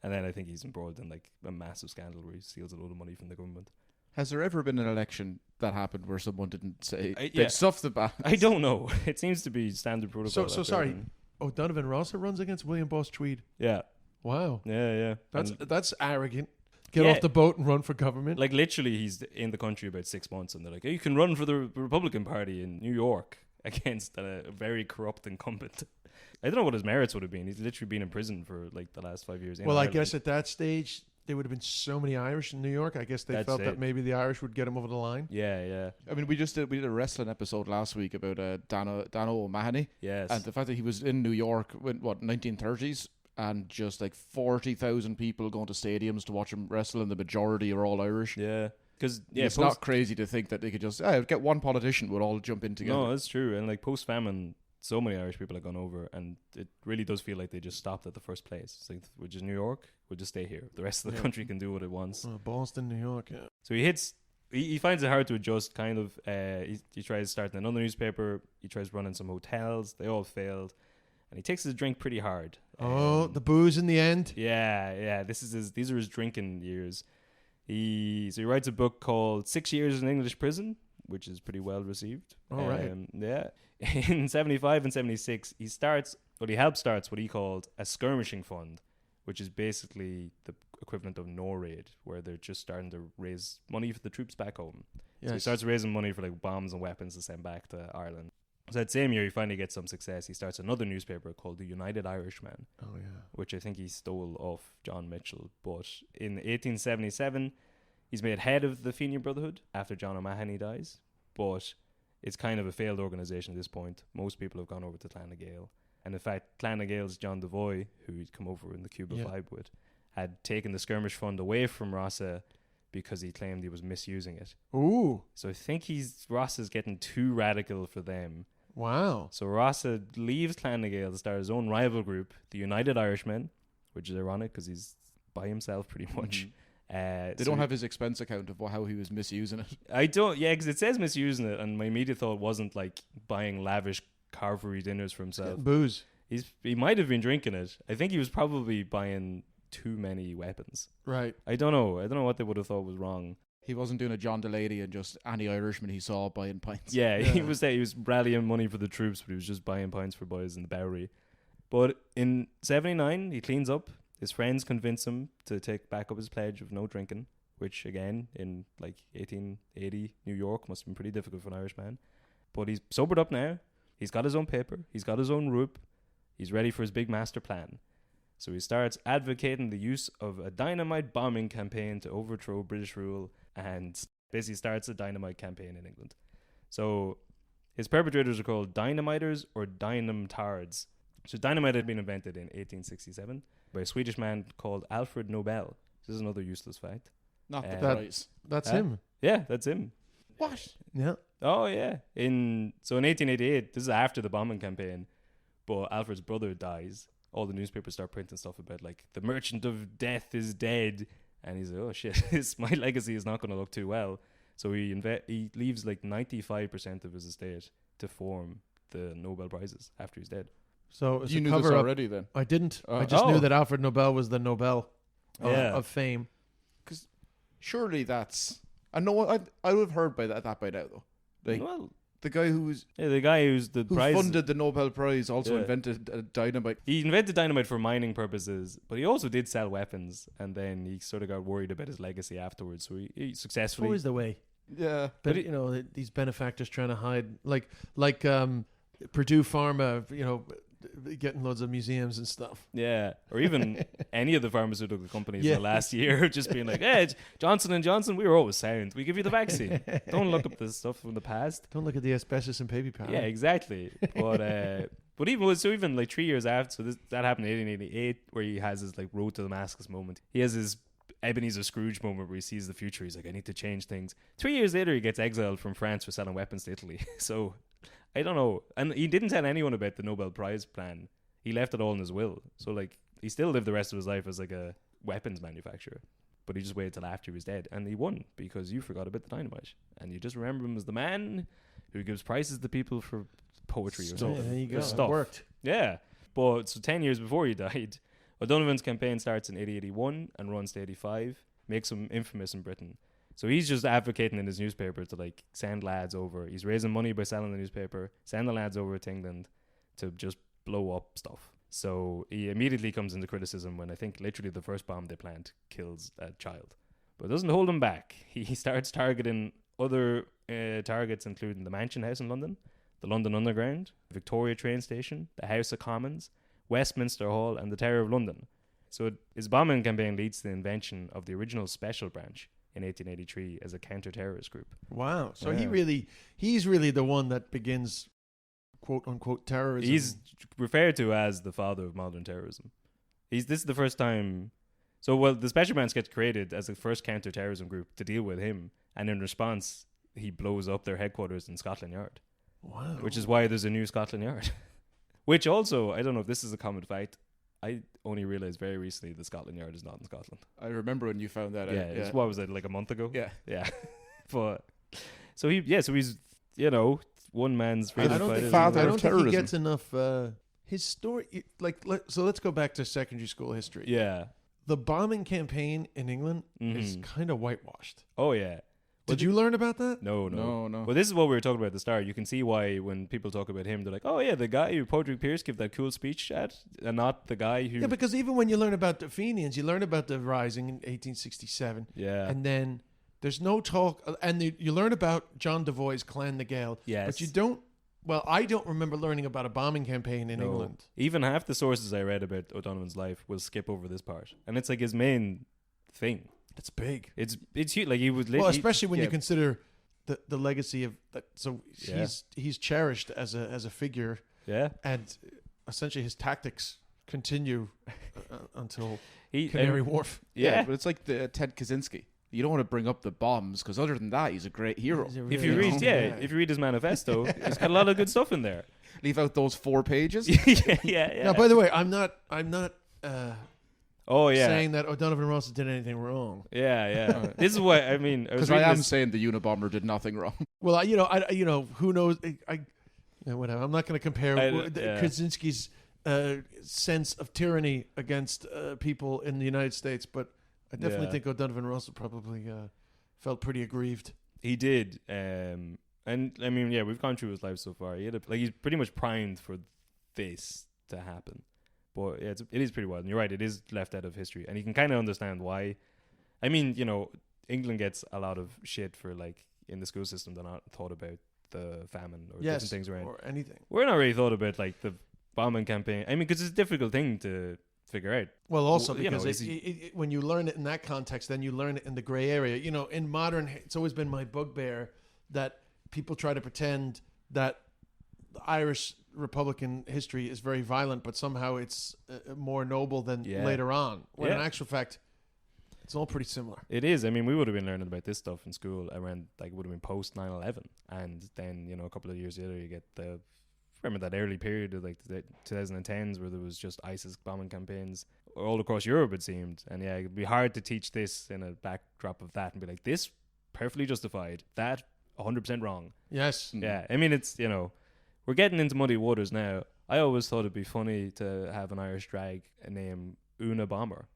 [SPEAKER 5] And then I think he's embroiled in like a massive scandal where he steals a load of money from the government.
[SPEAKER 3] Has there ever been an election that happened where someone didn't say they'd stuff the ballot?
[SPEAKER 5] I don't know. It seems to be standard protocol.
[SPEAKER 4] So sorry, O'Donovan Rossa runs against William Boss Tweed.
[SPEAKER 5] Yeah.
[SPEAKER 4] Wow.
[SPEAKER 5] Yeah.
[SPEAKER 4] That's arrogant. Get off the boat and run for government.
[SPEAKER 5] Like literally, he's in the country about 6 months, and they're like, "Hey, you can run for the Republican Party in New York against a very corrupt incumbent." I don't know what his merits would have been. He's literally been in prison for like the last 5 years.
[SPEAKER 4] Well, I guess at that stage there would have been so many Irish in New York. I guess they felt that maybe the Irish would get him over the line.
[SPEAKER 5] Yeah.
[SPEAKER 3] I mean, we did a wrestling episode last week about Donal O'Mahony.
[SPEAKER 5] Yes.
[SPEAKER 3] And the fact that he was in New York in 1930s. And just like 40,000 people going to stadiums to watch him wrestle, and the majority are all Irish.
[SPEAKER 5] Yeah, because
[SPEAKER 3] it's not crazy to think that they could just get one politician would all jump in together.
[SPEAKER 5] No, that's true. And like post-famine, so many Irish people have gone over, and it really does feel like they just stopped at the first place. It's like, which is New York, we'll just stay here. The rest of the country can do what it wants.
[SPEAKER 4] Boston, New York, yeah.
[SPEAKER 5] So he finds it hard to adjust, kind of. He tries starting another newspaper. He tries running some hotels. They all failed. And he takes his drink pretty hard.
[SPEAKER 4] The booze in the end.
[SPEAKER 5] Yeah. These are his drinking years. He writes a book called 6 Years in English Prison, which is pretty well received.
[SPEAKER 4] All right.
[SPEAKER 5] Yeah. In 75 and 76, he helped start what he called a skirmishing fund, which is basically the equivalent of NORAID, where they're just starting to raise money for the troops back home. Yes. So he starts raising money for like bombs and weapons to send back to Ireland. So that same year, he finally gets some success. He starts another newspaper called the United Irishman, which I think he stole off John Mitchell. But in 1877, he's made head of the Fenian Brotherhood after John O'Mahony dies. But it's kind of a failed organisation at this point. Most people have gone over to Clan na Gael. And in fact, Clan na Gael's John Devoy, who he'd come over in the Cuba Five with, had taken the skirmish fund away from Rossa because he claimed he was misusing it.
[SPEAKER 4] Ooh.
[SPEAKER 5] So I think Rossa's getting too radical for them.
[SPEAKER 4] Wow.
[SPEAKER 5] So Rossa leaves Clan na Gael to start his own rival group, the United Irishmen, which is ironic because he's by himself pretty much.
[SPEAKER 3] They don't have his expense account of how he was misusing it.
[SPEAKER 5] I don't, yeah, because it says misusing it, and my immediate thought wasn't like buying lavish carvery dinners for himself.
[SPEAKER 4] Booze.
[SPEAKER 5] He might have been drinking it. I think he was probably buying too many weapons.
[SPEAKER 4] Right.
[SPEAKER 5] I don't know what they would have thought was wrong.
[SPEAKER 3] He wasn't doing a John Delaney and just any Irishman he saw buying pints.
[SPEAKER 5] Yeah, he was there. He was rallying money for the troops, but he was just buying pints for boys in the Bowery. But in 79, he cleans up. His friends convince him to take back up his pledge of no drinking, which again, in like 1880 New York, must have been pretty difficult for an Irishman. But he's sobered up now. He's got his own paper. He's got his own route. He's ready for his big master plan. So he starts advocating the use of a dynamite bombing campaign to overthrow British rule, and basically starts a dynamite campaign in England. So his perpetrators are called dynamiters or dynamtards. So dynamite had been invented in 1867 by a Swedish man called Alfred Nobel. This is another useless fact.
[SPEAKER 3] Not the prize.
[SPEAKER 4] That's him.
[SPEAKER 5] Yeah, that's him.
[SPEAKER 3] What?
[SPEAKER 4] Yeah.
[SPEAKER 5] Oh, yeah. In 1888, this is after the bombing campaign, but Alfred's brother dies. All the newspapers start printing stuff about, like, the merchant of death is dead. And he's like, oh, shit, my legacy is not going to look too well. So he leaves, like, 95% of his estate to form the Nobel Prizes after he's dead.
[SPEAKER 4] So
[SPEAKER 3] you knew this already then?
[SPEAKER 4] I didn't. I just knew that Alfred Nobel was the Nobel of fame.
[SPEAKER 3] Because surely that's... I know I would have heard by that by now, though. Like,
[SPEAKER 5] well,
[SPEAKER 3] the guy who's
[SPEAKER 5] the prize
[SPEAKER 3] funded the Nobel Prize also invented dynamite.
[SPEAKER 5] He invented dynamite for mining purposes, but he also did sell weapons, and then he sort of got worried about his legacy afterwards. So he successfully...
[SPEAKER 4] Always the way.
[SPEAKER 3] Yeah.
[SPEAKER 4] But you know, these benefactors trying to hide, like Purdue Pharma, you know, getting loads of museums and stuff.
[SPEAKER 5] Yeah, or even any of the pharmaceutical companies in the last year just being like, hey, Johnson & Johnson, we were always sound. We give you the vaccine. Don't look up this stuff from the past.
[SPEAKER 4] Don't look at the asbestos and baby powder.
[SPEAKER 5] Yeah, exactly. But even like 3 years after, so that happened in 1888, where he has his like road to Damascus moment. He has his Ebenezer Scrooge moment where he sees the future. He's like, I need to change things. 3 years later, he gets exiled from France for selling weapons to Italy. So I don't know. And he didn't tell anyone about the Nobel Prize plan. He left it all in his will. So, like, he still lived the rest of his life as, like, a weapons manufacturer. But he just waited till after he was dead. And he won because you forgot about the dynamite. And you just remember him as the man who gives prizes to people for poetry or something.
[SPEAKER 4] Yeah, there you go.
[SPEAKER 5] Stuff.
[SPEAKER 4] It worked.
[SPEAKER 5] Yeah. But, so 10 years before he died, O'Donovan's campaign starts in 1881 and runs to 85. Makes him infamous in Britain. So he's just advocating in his newspaper to like send lads over. He's raising money by selling the newspaper, send the lads over to England to just blow up stuff. So he immediately comes into criticism when I think literally the first bomb they plant kills a child. But it doesn't hold him back. He starts targeting other targets, including the Mansion House in London, the London Underground, Victoria train station, the House of Commons, Westminster Hall, and the Tower of London. So his bombing campaign leads to the invention of the original Special Branch in 1883 as a counter-terrorist group.
[SPEAKER 4] Wow. So he's really the one that begins quote-unquote terrorism.
[SPEAKER 5] He's referred to as the father of modern terrorism. This is the first time... So, the Special Branch gets created as the first counter-terrorism group to deal with him, and in response, he blows up their headquarters in Scotland Yard.
[SPEAKER 4] Wow.
[SPEAKER 5] Which is why there's a new Scotland Yard. Which also, I don't know if this is a common fact, I only realised very recently that Scotland Yard is not in Scotland.
[SPEAKER 3] I remember when you found that out.
[SPEAKER 5] Yeah, what was it, like a month ago?
[SPEAKER 3] Yeah.
[SPEAKER 5] But so he's, you know, one man's freedom
[SPEAKER 4] I don't think he gets enough his story so let's go back to secondary school history.
[SPEAKER 5] Yeah.
[SPEAKER 4] The bombing campaign in England is kind of whitewashed.
[SPEAKER 5] Oh yeah.
[SPEAKER 4] Did you learn about that?
[SPEAKER 5] No.
[SPEAKER 3] No.
[SPEAKER 5] Well, this is what we were talking about at the start. You can see why when people talk about him, they're like, oh, yeah, the guy who Padraig Pearse gave that cool speech at, and not the guy who...
[SPEAKER 4] Yeah, because even when you learn about the Fenians, you learn about the Rising in 1867.
[SPEAKER 5] Yeah.
[SPEAKER 4] And then there's no talk... And you learn about John Devoy's Clan na Gael.
[SPEAKER 5] Yes.
[SPEAKER 4] But you don't... Well, I don't remember learning about a bombing campaign in England.
[SPEAKER 5] Even half the sources I read about O'Donovan's life will skip over this part. And it's like his main thing.
[SPEAKER 4] It's big.
[SPEAKER 5] It's huge. Like he would...
[SPEAKER 4] Well, especially when you consider... The legacy of that, so he's cherished as a figure, and essentially his tactics continue until Canary Wharf.
[SPEAKER 3] Yeah, but it's like the Ted Kaczynski. You don't want to bring up the bombs because other than that, he's a great hero.
[SPEAKER 5] If you read his manifesto, it's got a lot of good stuff in there.
[SPEAKER 3] Leave out those 4 pages.
[SPEAKER 5] yeah.
[SPEAKER 4] Now, by the way, I'm not.
[SPEAKER 5] Oh yeah,
[SPEAKER 4] saying that O'Donovan Rossa did anything wrong.
[SPEAKER 5] Yeah. This is what I mean.
[SPEAKER 3] Because I am saying the Unabomber did nothing wrong.
[SPEAKER 4] Well, who knows? Whatever. I'm not going to compare Kaczynski's sense of tyranny against people in the United States, but I definitely think O'Donovan Rossa probably felt pretty aggrieved.
[SPEAKER 5] He did, and I mean, we've gone through his life so far. He's pretty much primed for this to happen. But yeah, it is pretty wild. And you're right, it is left out of history. And you can kind of understand why. I mean, England gets a lot of shit for, like, in the school system, they're not thought about the famine or different things around.
[SPEAKER 4] Or anything.
[SPEAKER 5] We're not really thought about, like, the bombing campaign. I mean, because it's a difficult thing to figure out.
[SPEAKER 4] Well, also because when you learn it in that context, then you learn it in the gray area. In modern, it's always been my bugbear that people try to pretend that the Irish Republican history is very violent, but somehow it's more noble than later on. When in actual fact, it's all pretty similar.
[SPEAKER 5] It is. I mean, we would have been learning about this stuff in school around, like, it would have been post 9/11, and then a couple of years later you get remember that early period of, like, the 2010s where there was just ISIS bombing campaigns all across Europe, it seemed. And it'd be hard to teach this in a backdrop of that and be like, this perfectly justified, that 100% wrong.
[SPEAKER 4] Yes.
[SPEAKER 5] Yeah. I mean, it's we're getting into muddy waters now. I always thought it'd be funny to have an Irish drag name Una Bomber.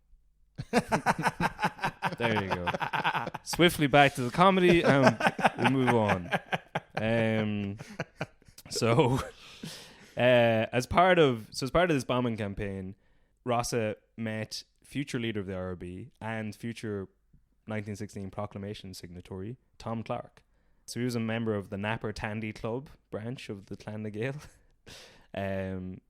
[SPEAKER 5] There you go. Swiftly back to the comedy, and we move on. As part of this bombing campaign, Rossa met future leader of the IRB and future 1916 proclamation signatory Tom Clark. So he was a member of the Napper Tandy Club branch of the Clan na Gael.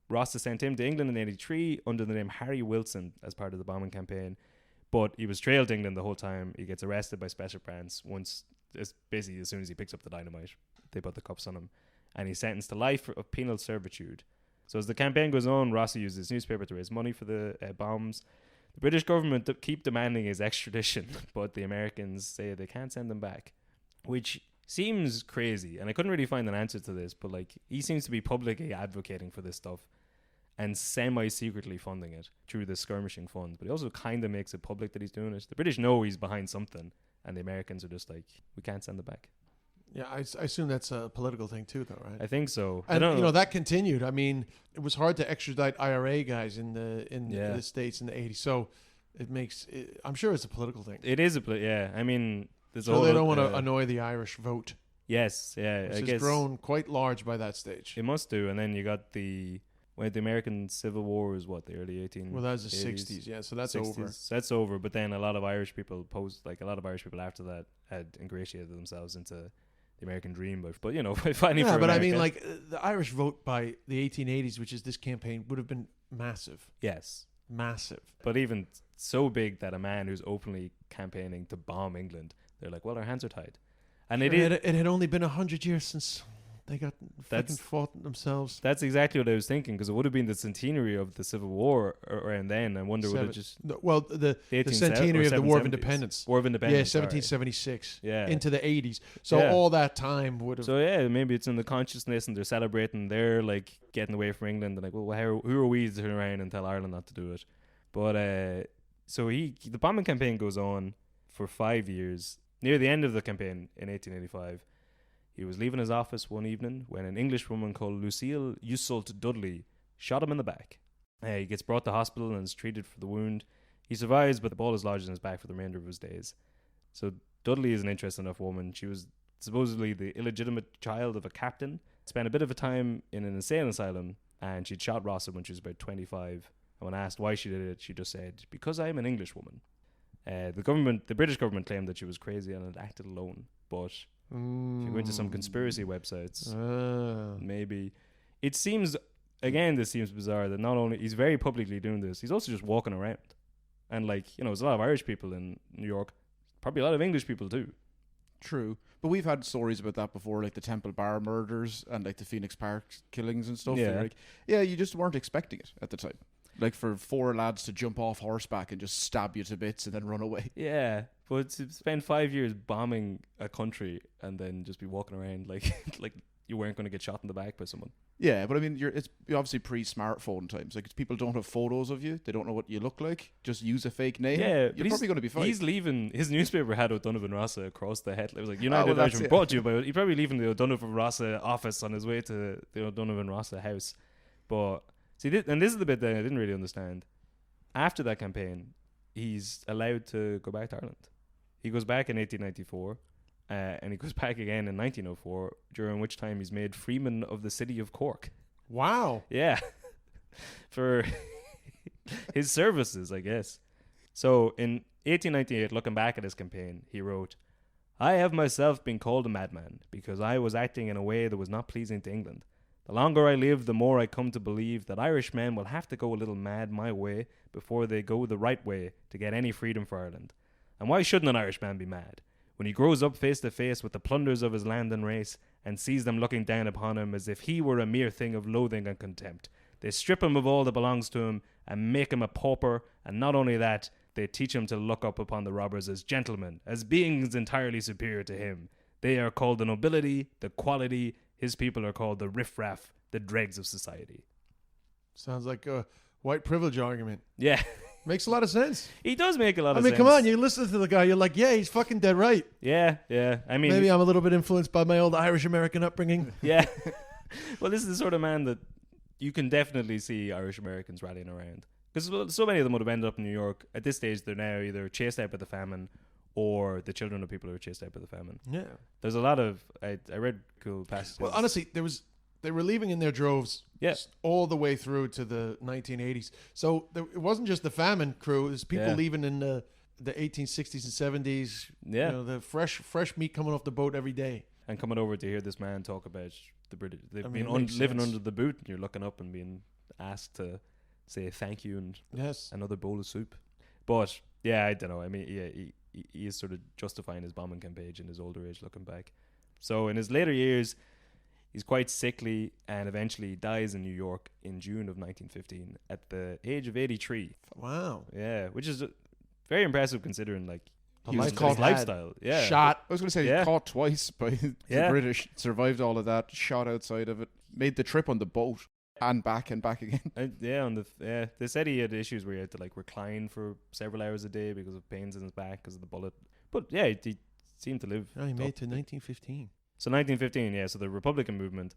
[SPEAKER 5] Rossa sent him to England in 1983 under the name Harry Wilson as part of the bombing campaign. But he was trailed to England the whole time. He gets arrested by special branch basically as soon as he picks up the dynamite. They put the cuffs on him. And he's sentenced to life of penal servitude. So as the campaign goes on, Rossa uses his newspaper to raise money for the bombs. The British government keep demanding his extradition, but the Americans say they can't send him back, which seems crazy. And I couldn't really find an answer to this, but, like, he seems to be publicly advocating for this stuff and semi-secretly funding it through the skirmishing fund. But he also kind of makes it public that he's doing it. The British know he's behind something, and the Americans are just like, we can't send him back.
[SPEAKER 4] Yeah, I assume that's a political thing too, though, right?
[SPEAKER 5] I think so.
[SPEAKER 4] And that continued. I mean, it was hard to extradite IRA guys in the States in the 80s. So I'm sure it's a political thing.
[SPEAKER 5] It is I mean,
[SPEAKER 4] so they don't want to annoy the Irish vote.
[SPEAKER 5] Yes, yeah.
[SPEAKER 4] Which has grown quite large by that stage.
[SPEAKER 5] It must do. And then you got the American Civil War was the early 1880s.
[SPEAKER 4] Well, that was the 60s, yeah. So that's 60s. Over.
[SPEAKER 5] That's over. But then a lot of Irish people after that had ingratiated themselves into the American dream. But fighting for America.
[SPEAKER 4] But I mean, like, the Irish vote by the 1880s, which is this campaign, would have been massive.
[SPEAKER 5] Yes.
[SPEAKER 4] Massive.
[SPEAKER 5] But even so big that a man who's openly campaigning to bomb England, they're like, well, our hands are tied. And it
[SPEAKER 4] had only been 100 years since they got fucking fought themselves.
[SPEAKER 5] That's exactly what I was thinking, because it would have been the centenary of the Civil War around then. I wonder would it just...
[SPEAKER 4] Well, the centenary of the War of Independence.
[SPEAKER 5] War of Independence.
[SPEAKER 4] Yeah, 1776.
[SPEAKER 5] Yeah.
[SPEAKER 4] Into the 80s. So all that time would have...
[SPEAKER 5] So yeah, maybe it's in the consciousness and they're celebrating their, like, getting away from England. And like, well, who are we to turn around and tell Ireland not to do it? But so the bombing campaign goes on for 5 years. Near the end of the campaign in 1885, he was leaving his office one evening when an English woman called Lucille Yusult Dudley shot him in the back. He gets brought to hospital and is treated for the wound. He survives, but the ball is lodged in his back for the remainder of his days. So Dudley is an interesting enough woman. She was supposedly the illegitimate child of a captain, spent a bit of a time in an insane asylum, and she'd shot Rossa when she was about 25. And when asked why she did it, she just said, "Because I am an English woman." The British government claimed that she was crazy and had acted alone, but if you go into some conspiracy websites, maybe it seems, again, this seems bizarre that not only he's very publicly doing this, he's also just walking around, and, like, there's a lot of Irish people in New York, probably a lot of English people too.
[SPEAKER 3] True, but we've had stories about that before, like the Temple Bar murders and, like, the Phoenix Park killings and stuff.
[SPEAKER 5] Yeah,
[SPEAKER 3] like, you just weren't expecting it at the time. Like for 4 lads to jump off horseback and just stab you to bits and then run away.
[SPEAKER 5] Yeah, but to spend 5 years bombing a country and then just be walking around like like you weren't going to get shot in the back by someone.
[SPEAKER 3] Yeah, but I mean, you're obviously pre-smartphone times. Like, people don't have photos of you. They don't know what you look like. Just use a fake name.
[SPEAKER 5] Yeah,
[SPEAKER 3] you're probably going to be fine.
[SPEAKER 5] He's leaving. His newspaper had O'Donovan Rossa across the headline. It was like United Irishman brought to you by. He's probably leaving the O'Donovan Rossa office on his way to the O'Donovan Rossa house. But see, this is the bit that I didn't really understand. After that campaign, he's allowed to go back to Ireland. He goes back in 1894. And he goes back again in 1904, during which time he's made Freeman of the City of Cork.
[SPEAKER 4] Wow.
[SPEAKER 5] Yeah. For his services, I guess. So in 1898, looking back at his campaign, he wrote, "I have myself been called a madman because I was acting in a way that was not pleasing to England. The longer I live, the more I come to believe that Irish men will have to go a little mad my way before they go the right way to get any freedom for Ireland. And why shouldn't an Irishman be mad? When he grows up face to face with the plunders of his land and race and sees them looking down upon him as if he were a mere thing of loathing and contempt, they strip him of all that belongs to him and make him a pauper, and not only that, they teach him to look up upon the robbers as gentlemen, as beings entirely superior to him. They are called the nobility, the quality. His people are called the riffraff, the dregs of society."
[SPEAKER 4] Sounds like a white privilege argument.
[SPEAKER 5] Yeah.
[SPEAKER 4] Makes a lot of sense.
[SPEAKER 5] He does make a lot of sense.
[SPEAKER 4] I mean, come on, you listen to the guy, you're like, yeah, he's fucking dead right.
[SPEAKER 5] Yeah. I mean,
[SPEAKER 4] maybe I'm a little bit influenced by my old Irish-American upbringing.
[SPEAKER 5] Yeah. Well, this is the sort of man that you can definitely see Irish-Americans rallying around. Because so many of them would have ended up in New York. At this stage, they're now either chased out by the famine or the children of people who are chased out by the famine.
[SPEAKER 4] Yeah.
[SPEAKER 5] There's a lot of... I read cool passages.
[SPEAKER 4] Well, honestly, they were leaving in their droves all the way through to the 1980s. So it wasn't just the famine crew. It was people leaving in the 1860s and 70s.
[SPEAKER 5] Yeah.
[SPEAKER 4] You know, the fresh meat coming off the boat every day.
[SPEAKER 5] And coming over to hear this man talk about the British. They've been living under the boot, and you're looking up and being asked to say thank you and another bowl of soup. But, yeah, I don't know. I mean, he is sort of justifying his bombing campaign in his older age looking back. So in his later years... he's quite sickly and eventually dies in New York in June of 1915 at the age of 83.
[SPEAKER 4] Wow.
[SPEAKER 5] Yeah, which is very impressive considering
[SPEAKER 3] he was caught
[SPEAKER 5] lifestyle. Yeah.
[SPEAKER 3] Shot. I was going to say he caught twice by the British, survived all of that, shot outside of it, made the trip on the boat and back again.
[SPEAKER 5] They said he had issues where he had to recline for several hours a day because of pains in his back because of the bullet. But yeah, he seemed to live.
[SPEAKER 4] Oh, he made it to 1915.
[SPEAKER 5] So 1915, so the Republican movement,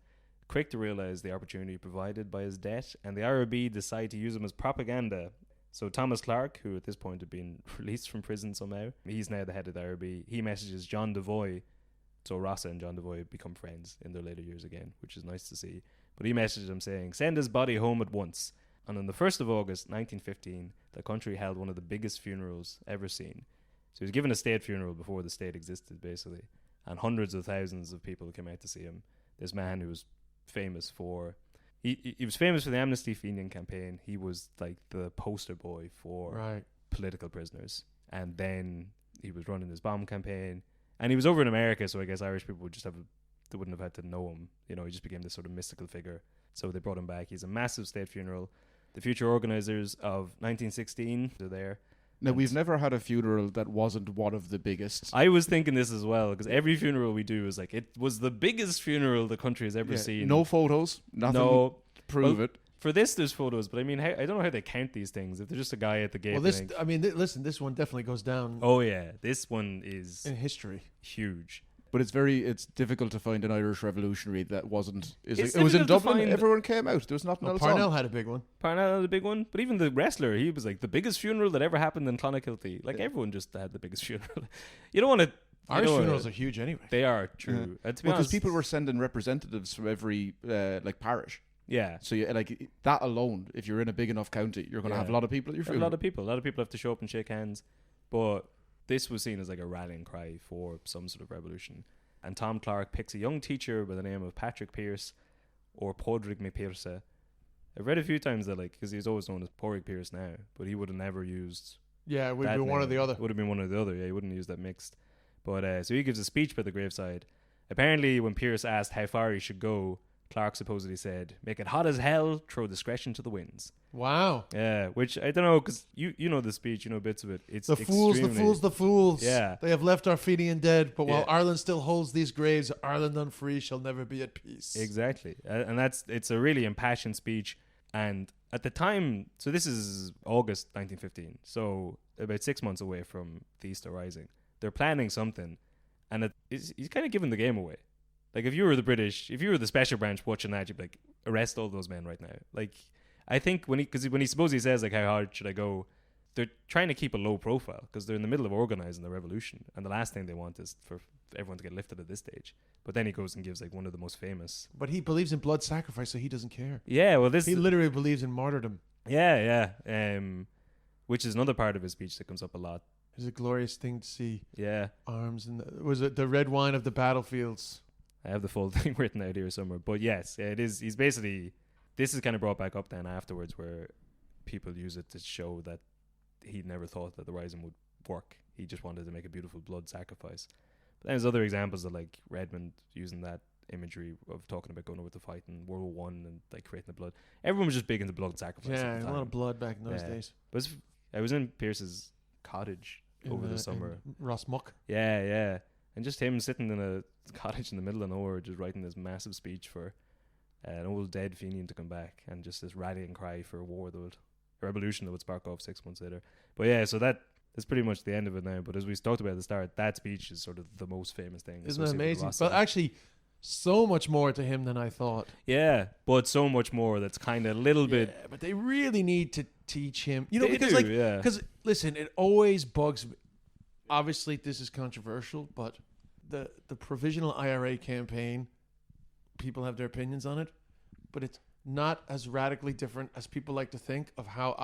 [SPEAKER 5] quick to realise the opportunity provided by his death, and the IRB decide to use him as propaganda. So Thomas Clark, who at this point had been released from prison somehow, he's now the head of the IRB. He messages John Devoy, so Rossa and John Devoy become friends in their later years again, which is nice to see. But he messages him saying, "Send his body home at once." And on the 1st of August 1915, the country held one of the biggest funerals ever seen. So he was given a state funeral before the state existed, basically. And hundreds of thousands of people came out to see him. This man who was famous for... He was famous for the Amnesty Fenian campaign. He was like the poster boy for political prisoners. And then he was running his bomb campaign. And he was over in America, so I guess Irish people would they wouldn't have had to know him. You know, he just became this sort of mystical figure. So they brought him back. He's a massive state funeral. The future organisers of 1916 are there.
[SPEAKER 3] Now, we've never had a funeral that wasn't one of the biggest.
[SPEAKER 5] I was thinking this as well, because every funeral we do is it was the biggest funeral the country has ever seen.
[SPEAKER 3] No photos, nothing to prove it.
[SPEAKER 5] For this, there's photos, but I mean, I don't know how they count these things. If they're just a guy at the gate.
[SPEAKER 4] Well, this one definitely goes down.
[SPEAKER 5] Oh, yeah. This one is...
[SPEAKER 4] in history.
[SPEAKER 5] Huge.
[SPEAKER 3] But it's difficult to find an Irish revolutionary that wasn't... It was in Dublin, everyone came out. There was nothing else
[SPEAKER 4] Parnell
[SPEAKER 3] on.
[SPEAKER 4] had a big one.
[SPEAKER 5] Parnell had a big one. But even the wrestler, he was the biggest funeral that ever happened in Clonakilty. Everyone just had the biggest funeral. You don't want to...
[SPEAKER 4] Irish funerals are huge anyway.
[SPEAKER 5] They are, true.
[SPEAKER 3] Yeah. Because people were sending representatives from every parish.
[SPEAKER 5] Yeah.
[SPEAKER 3] So that alone, if you're in a big enough county, you're going to have a lot of people at your funeral.
[SPEAKER 5] A lot of people have to show up and shake hands. But this was seen as a rallying cry for some sort of revolution. And Tom Clark picks a young teacher by the name of Patrick Pearse, or Podrick McPearse. I've read a few times that because he's always known as Porrick Pearse now, but he would have never used...
[SPEAKER 4] Yeah, it would have been one or the other.
[SPEAKER 5] Would have been one or the other, yeah, he wouldn't use that mixed. But so he gives a speech by the graveside. Apparently when Pearse asked how far he should go, Clark supposedly said, "Make it hot as hell, throw discretion to the winds."
[SPEAKER 4] Wow.
[SPEAKER 5] Yeah, which I don't know, because you know the speech, you know bits of it. It's
[SPEAKER 4] the fools.
[SPEAKER 5] Yeah.
[SPEAKER 4] They have left our Fenian dead, but while Ireland still holds these graves, Ireland unfree shall never be at peace.
[SPEAKER 5] Exactly. And it's a really impassioned speech. And at the time, so this is August 1915, so about 6 months away from the Easter Rising. They're planning something, and he's kind of giving the game away. Like, if you were the British, if you were the special branch watching that, you'd be like, arrest all those men right now. Like, I think when he supposedly says, like, how hard should I go, they're trying to keep a low profile because they're in the middle of organizing the revolution, and the last thing they want is for everyone to get lifted at this stage. But then he goes and gives, like, one of the most famous.
[SPEAKER 4] But he believes in blood sacrifice, so he doesn't care.
[SPEAKER 5] Yeah, well,
[SPEAKER 4] he literally believes in martyrdom.
[SPEAKER 5] Yeah. Which is another part of his speech that comes up a lot.
[SPEAKER 4] It's a glorious thing to see.
[SPEAKER 5] Yeah.
[SPEAKER 4] Arms and was it the red wine of the battlefields?
[SPEAKER 5] I have the full thing written out here somewhere. But yes, it is. He's basically, this is kind of brought back up then afterwards, where people use it to show that he never thought that the Rising would work. He just wanted to make a beautiful blood sacrifice. But then there's other examples of, like, Redmond using that imagery of talking about going over to fight in World War I and, like, creating the blood. Everyone was just big into blood sacrifice.
[SPEAKER 4] Yeah, a lot of blood back in those days.
[SPEAKER 5] But I was in Pierce's cottage over the summer.
[SPEAKER 4] Rossmuck.
[SPEAKER 5] Yeah. And just him sitting in a cottage in the middle of nowhere, just writing this massive speech for an old dead Fenian to come back, and just this rallying cry for a revolution that would spark off 6 months later. But yeah, so that's pretty much the end of it now. But as we talked about at the start, that speech is sort of the most famous thing.
[SPEAKER 4] Isn't it amazing? But actually, so much more to him than I thought.
[SPEAKER 5] Yeah, but so much more that's kind of a little bit.
[SPEAKER 4] But they really need to teach him. You know, because listen, it always bugs me. Obviously, this is controversial, but the provisional IRA campaign, people have their opinions on it, but it's not as radically different as people like to think of how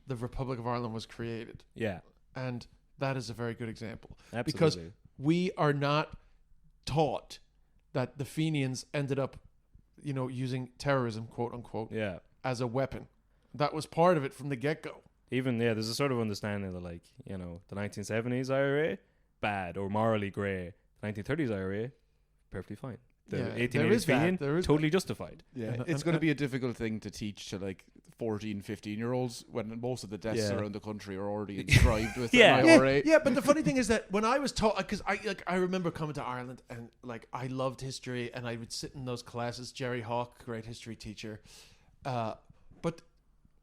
[SPEAKER 4] the Republic of Ireland was created.
[SPEAKER 5] Yeah.
[SPEAKER 4] And that is a very good example.
[SPEAKER 5] Absolutely.
[SPEAKER 4] Because we are not taught that the Fenians ended up, using terrorism, quote unquote, as a weapon. That was part of it from the get-go.
[SPEAKER 5] Even, there's a sort of understanding that, like, the 1970s IRA, bad or morally grey. 1930s IRA, perfectly fine. The 1880s Fenian, totally justified.
[SPEAKER 3] Yeah, it's going to be a difficult thing to teach to, like, 14, 15-year-olds when most of the desks around the country are already inscribed with an IRA.
[SPEAKER 4] Yeah, but the funny thing is that when I was taught, because I remember coming to Ireland and, like, I loved history and I would sit in those classes. Jerry Hawke, great history teacher. But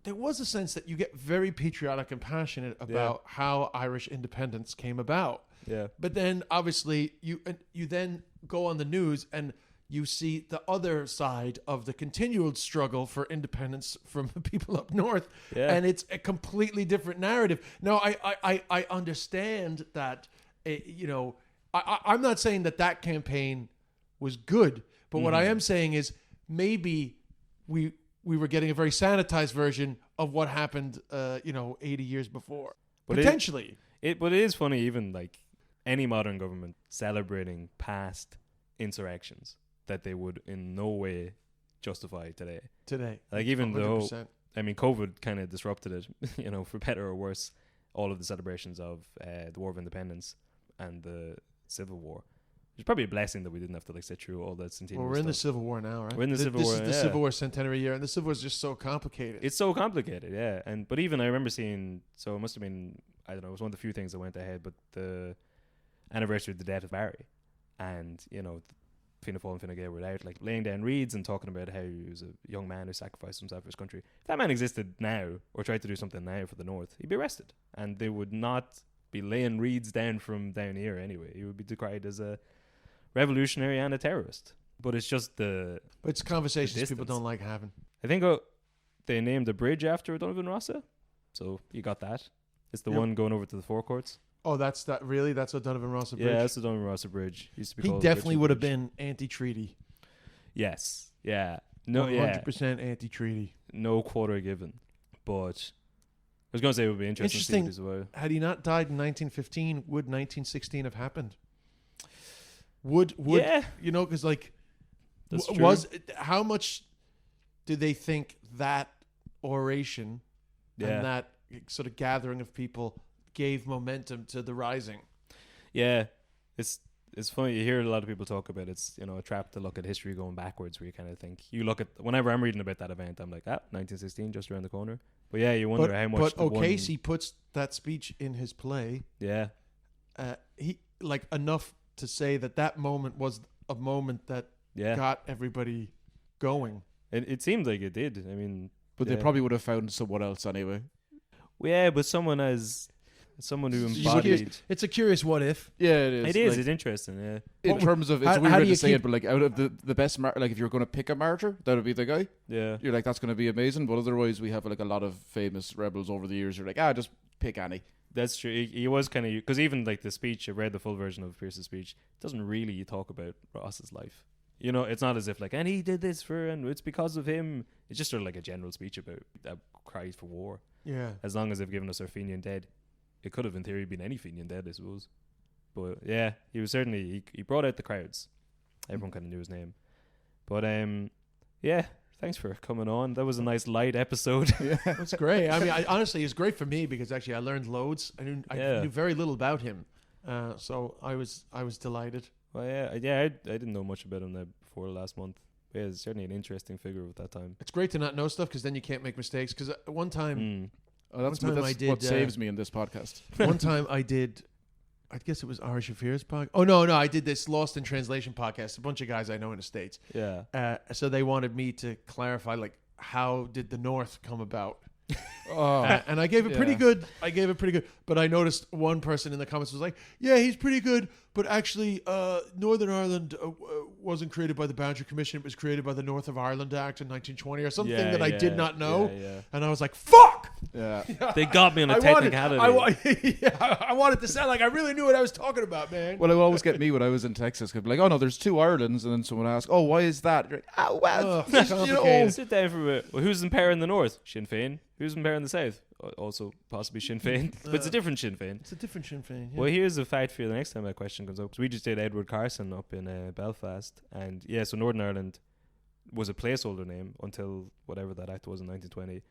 [SPEAKER 4] there was a sense that you get very patriotic and passionate about how Irish independence came about.
[SPEAKER 5] Yeah.
[SPEAKER 4] But then obviously you then go on the news and you see the other side of the continual struggle for independence from the people up north. Yeah. And it's a completely different narrative. Now, I understand that, I'm not saying that campaign was good, but what I am saying is maybe we were getting a very sanitized version of what happened, 80 years before. But potentially.
[SPEAKER 5] But it is funny, even, like, any modern government celebrating past insurrections that they would in no way justify today. Like, even 100%. Though, I mean, COVID kind of disrupted it, for better or worse, all of the celebrations of the War of Independence and the Civil War. It's probably a blessing that we didn't have to, like, sit through all that centenary
[SPEAKER 4] Well, we're
[SPEAKER 5] stuff.
[SPEAKER 4] in the Civil War now, right?
[SPEAKER 5] We're in the Civil War.
[SPEAKER 4] This is the Civil War centenary year, and the Civil War is just so complicated.
[SPEAKER 5] It's so complicated, yeah. But even I remember seeing, so it must have been, I don't know, it was one of the few things that went ahead, but the anniversary of the death of Barry, and Fianna Fáil and Fine Gael were out, like, laying down reeds and talking about how he was a young man who sacrificed himself for his country. If that man existed now, or tried to do something now for the North, he'd be arrested, and they would not be laying reeds down from down here anyway. He would be decried as a revolutionary and a terrorist. But it's just
[SPEAKER 4] it's conversations people don't like having.
[SPEAKER 5] I think they named a bridge after O'Donovan Rossa, so you got that. It's the one going over to the forecourts.
[SPEAKER 4] Oh, that's that. Really, that's O'Donovan Rossa Bridge.
[SPEAKER 5] Yeah, that's O'Donovan Rossa Bridge. Used to be.
[SPEAKER 4] He definitely would have been anti-treaty.
[SPEAKER 5] Yes. Yeah. No.
[SPEAKER 4] 100% anti-treaty.
[SPEAKER 5] No quarter given. But I was going to say it would be interesting to see what as well.
[SPEAKER 4] Had he not died in 1915, would 1916 have happened? Would because, like, how much do they think that oration and that sort of gathering of people gave momentum to the Rising?
[SPEAKER 5] Yeah, it's it's funny. You hear a lot of people talk about it's, you know, a trap to look at history going backwards, where you kind of think, you look at, whenever I'm reading about that event, I'm like, 1916, just around the corner. But yeah, you wonder how much.
[SPEAKER 4] But O'Casey puts that speech in his play.
[SPEAKER 5] Yeah.
[SPEAKER 4] He like enough to say that moment was a moment that got everybody going.
[SPEAKER 5] It seemed like it did. I mean,
[SPEAKER 3] but they probably would have found someone else anyway.
[SPEAKER 5] Well, yeah, but someone who embodied.
[SPEAKER 4] It's a curious what if.
[SPEAKER 3] Yeah, it is.
[SPEAKER 5] It is. Like, it's interesting. Yeah.
[SPEAKER 3] In terms of, it's weird to say it, but like out of the best, like if you're going to pick a martyr, that would be the guy.
[SPEAKER 5] Yeah.
[SPEAKER 3] You're like, that's going to be amazing. But otherwise, we have like a lot of famous rebels over the years. You're like, just pick any.
[SPEAKER 5] That's true. He was kind of, because even like the speech, I read the full version of Pierce's speech. It doesn't really talk about Ross's life. You know, it's not as if like, and he did this and it's because of him. It's just sort of like a general speech about that cry for war.
[SPEAKER 4] Yeah.
[SPEAKER 5] As long as they've given us our Fenian dead. It could have, in theory, been any Fenian dead, I suppose. But yeah, he was certainly, he brought out the crowds. Everyone kind of knew his name. But yeah, thanks for coming on. That was a nice light episode.
[SPEAKER 4] Yeah, that's great. I mean, honestly, it's great for me because actually I learned loads. I knew very little about him, so I was delighted.
[SPEAKER 5] Well, I didn't know much about him before last month. But yeah, it's certainly an interesting figure at that time.
[SPEAKER 4] It's great to not know stuff because then you can't make mistakes. Because one time.
[SPEAKER 3] That's what saves me in this podcast.
[SPEAKER 4] One time I guess it was Ari Shafir's podcast. Oh, no, I did this Lost in Translation podcast. A bunch of guys I know in the States.
[SPEAKER 5] Yeah.
[SPEAKER 4] So they wanted me to clarify, like, how did the North come about? And I gave it pretty good. But I noticed one person in the comments was like, yeah, he's pretty good. But actually, Northern Ireland wasn't created by the Boundary Commission. It was created by the North of Ireland Act in 1920 or something that I did not know.
[SPEAKER 5] Yeah.
[SPEAKER 4] And I was like, fuck!
[SPEAKER 3] Yeah.
[SPEAKER 5] They got me on a technicality.
[SPEAKER 4] I wanted to sound like I really knew what I was talking about, man.
[SPEAKER 3] Well, it would always get me when I was in Texas. Cause like, oh no, there's two Irelands. And then someone asks, oh, why is that? You're like, well,
[SPEAKER 4] complicated.
[SPEAKER 5] Sit down for a bit. Well, who's in power in the North? Sinn Féin. Who's in power in the South? Also possibly Sinn Féin. But it's a different Sinn Féin.
[SPEAKER 4] It's a different Sinn Féin. Yeah.
[SPEAKER 5] Well, here's a fact for you the next time that question comes up. So we just did Edward Carson up in Belfast. And yeah, so Northern Ireland was a placeholder name until whatever that act was in 1920.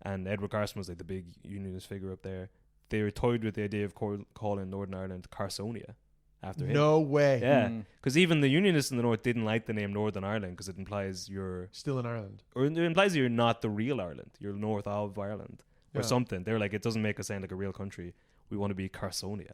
[SPEAKER 5] And Edward Carson was like the big unionist figure up there. They were toyed with the idea of calling Northern Ireland Carsonia after him.
[SPEAKER 4] No way.
[SPEAKER 5] Yeah. Because even the unionists in the North didn't like the name Northern Ireland because it implies you're
[SPEAKER 4] still in Ireland.
[SPEAKER 5] Or it implies you're not the real Ireland. You're north of Ireland or something. They're like, it doesn't make us sound like a real country. We want to be Carsonia.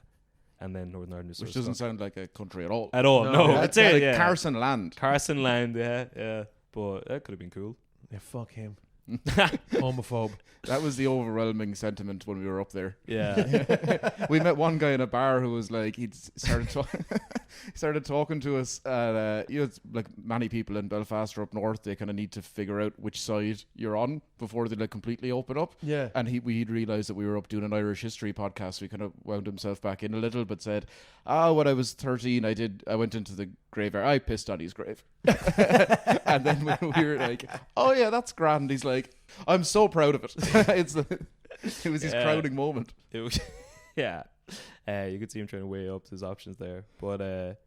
[SPEAKER 5] And then Northern Ireland is
[SPEAKER 3] which doesn't sound like a country at all.
[SPEAKER 5] At all, no.
[SPEAKER 3] That's like Carson Land.
[SPEAKER 5] Carson Land, yeah. But that could have been cool.
[SPEAKER 4] Yeah, fuck him. Homophobe.
[SPEAKER 3] That was the overwhelming sentiment when we were up there.
[SPEAKER 5] Yeah.
[SPEAKER 3] We met one guy in a bar who was like, he started talking to us. Like many people in Belfast or up north, they kind of need to figure out which side you're on before they like completely open up.
[SPEAKER 4] Yeah.
[SPEAKER 3] And he'd realised that we were up doing an Irish history podcast. So he kind of wound himself back in a little, but said, when I was 13, I went into the graveyard. I pissed on his grave. And then we were like, oh yeah, that's grand. He's like, I'm so proud of it. It was his crowning moment.
[SPEAKER 5] It was, yeah. You could see him trying to weigh up his options there. But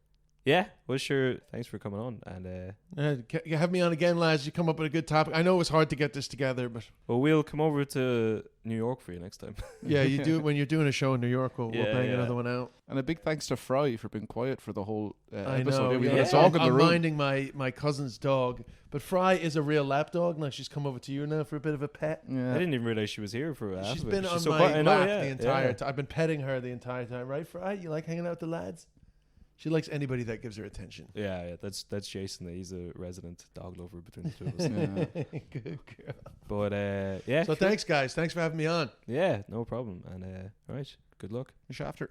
[SPEAKER 5] yeah, well, sure. Thanks for coming on. And
[SPEAKER 4] you have me on again, lads. You come up with a good topic. I know it was hard to get this together, but
[SPEAKER 5] we'll come over to New York for you next time.
[SPEAKER 4] Yeah, you do it when you're doing a show in New York. We'll bang another one out.
[SPEAKER 3] And a big thanks to Fry for being quiet for the whole episode.
[SPEAKER 4] I know.
[SPEAKER 3] We had a dog in the room.
[SPEAKER 4] I'm minding my cousin's dog, but Fry is a real lap dog. Now she's come over to you now for a bit of a pet.
[SPEAKER 5] Yeah. I didn't even realize she was here for half.
[SPEAKER 4] She's been on my lap the entire time. I've been petting her the entire time. Right, Fry? You like hanging out with the lads? She likes anybody that gives her attention.
[SPEAKER 5] Yeah, that's Jason. He's a resident dog lover between the two of us.
[SPEAKER 4] Yeah. Good girl.
[SPEAKER 5] But yeah.
[SPEAKER 4] So thanks, guys. Thanks for having me on.
[SPEAKER 5] Yeah, no problem. And all right, good luck.
[SPEAKER 3] After.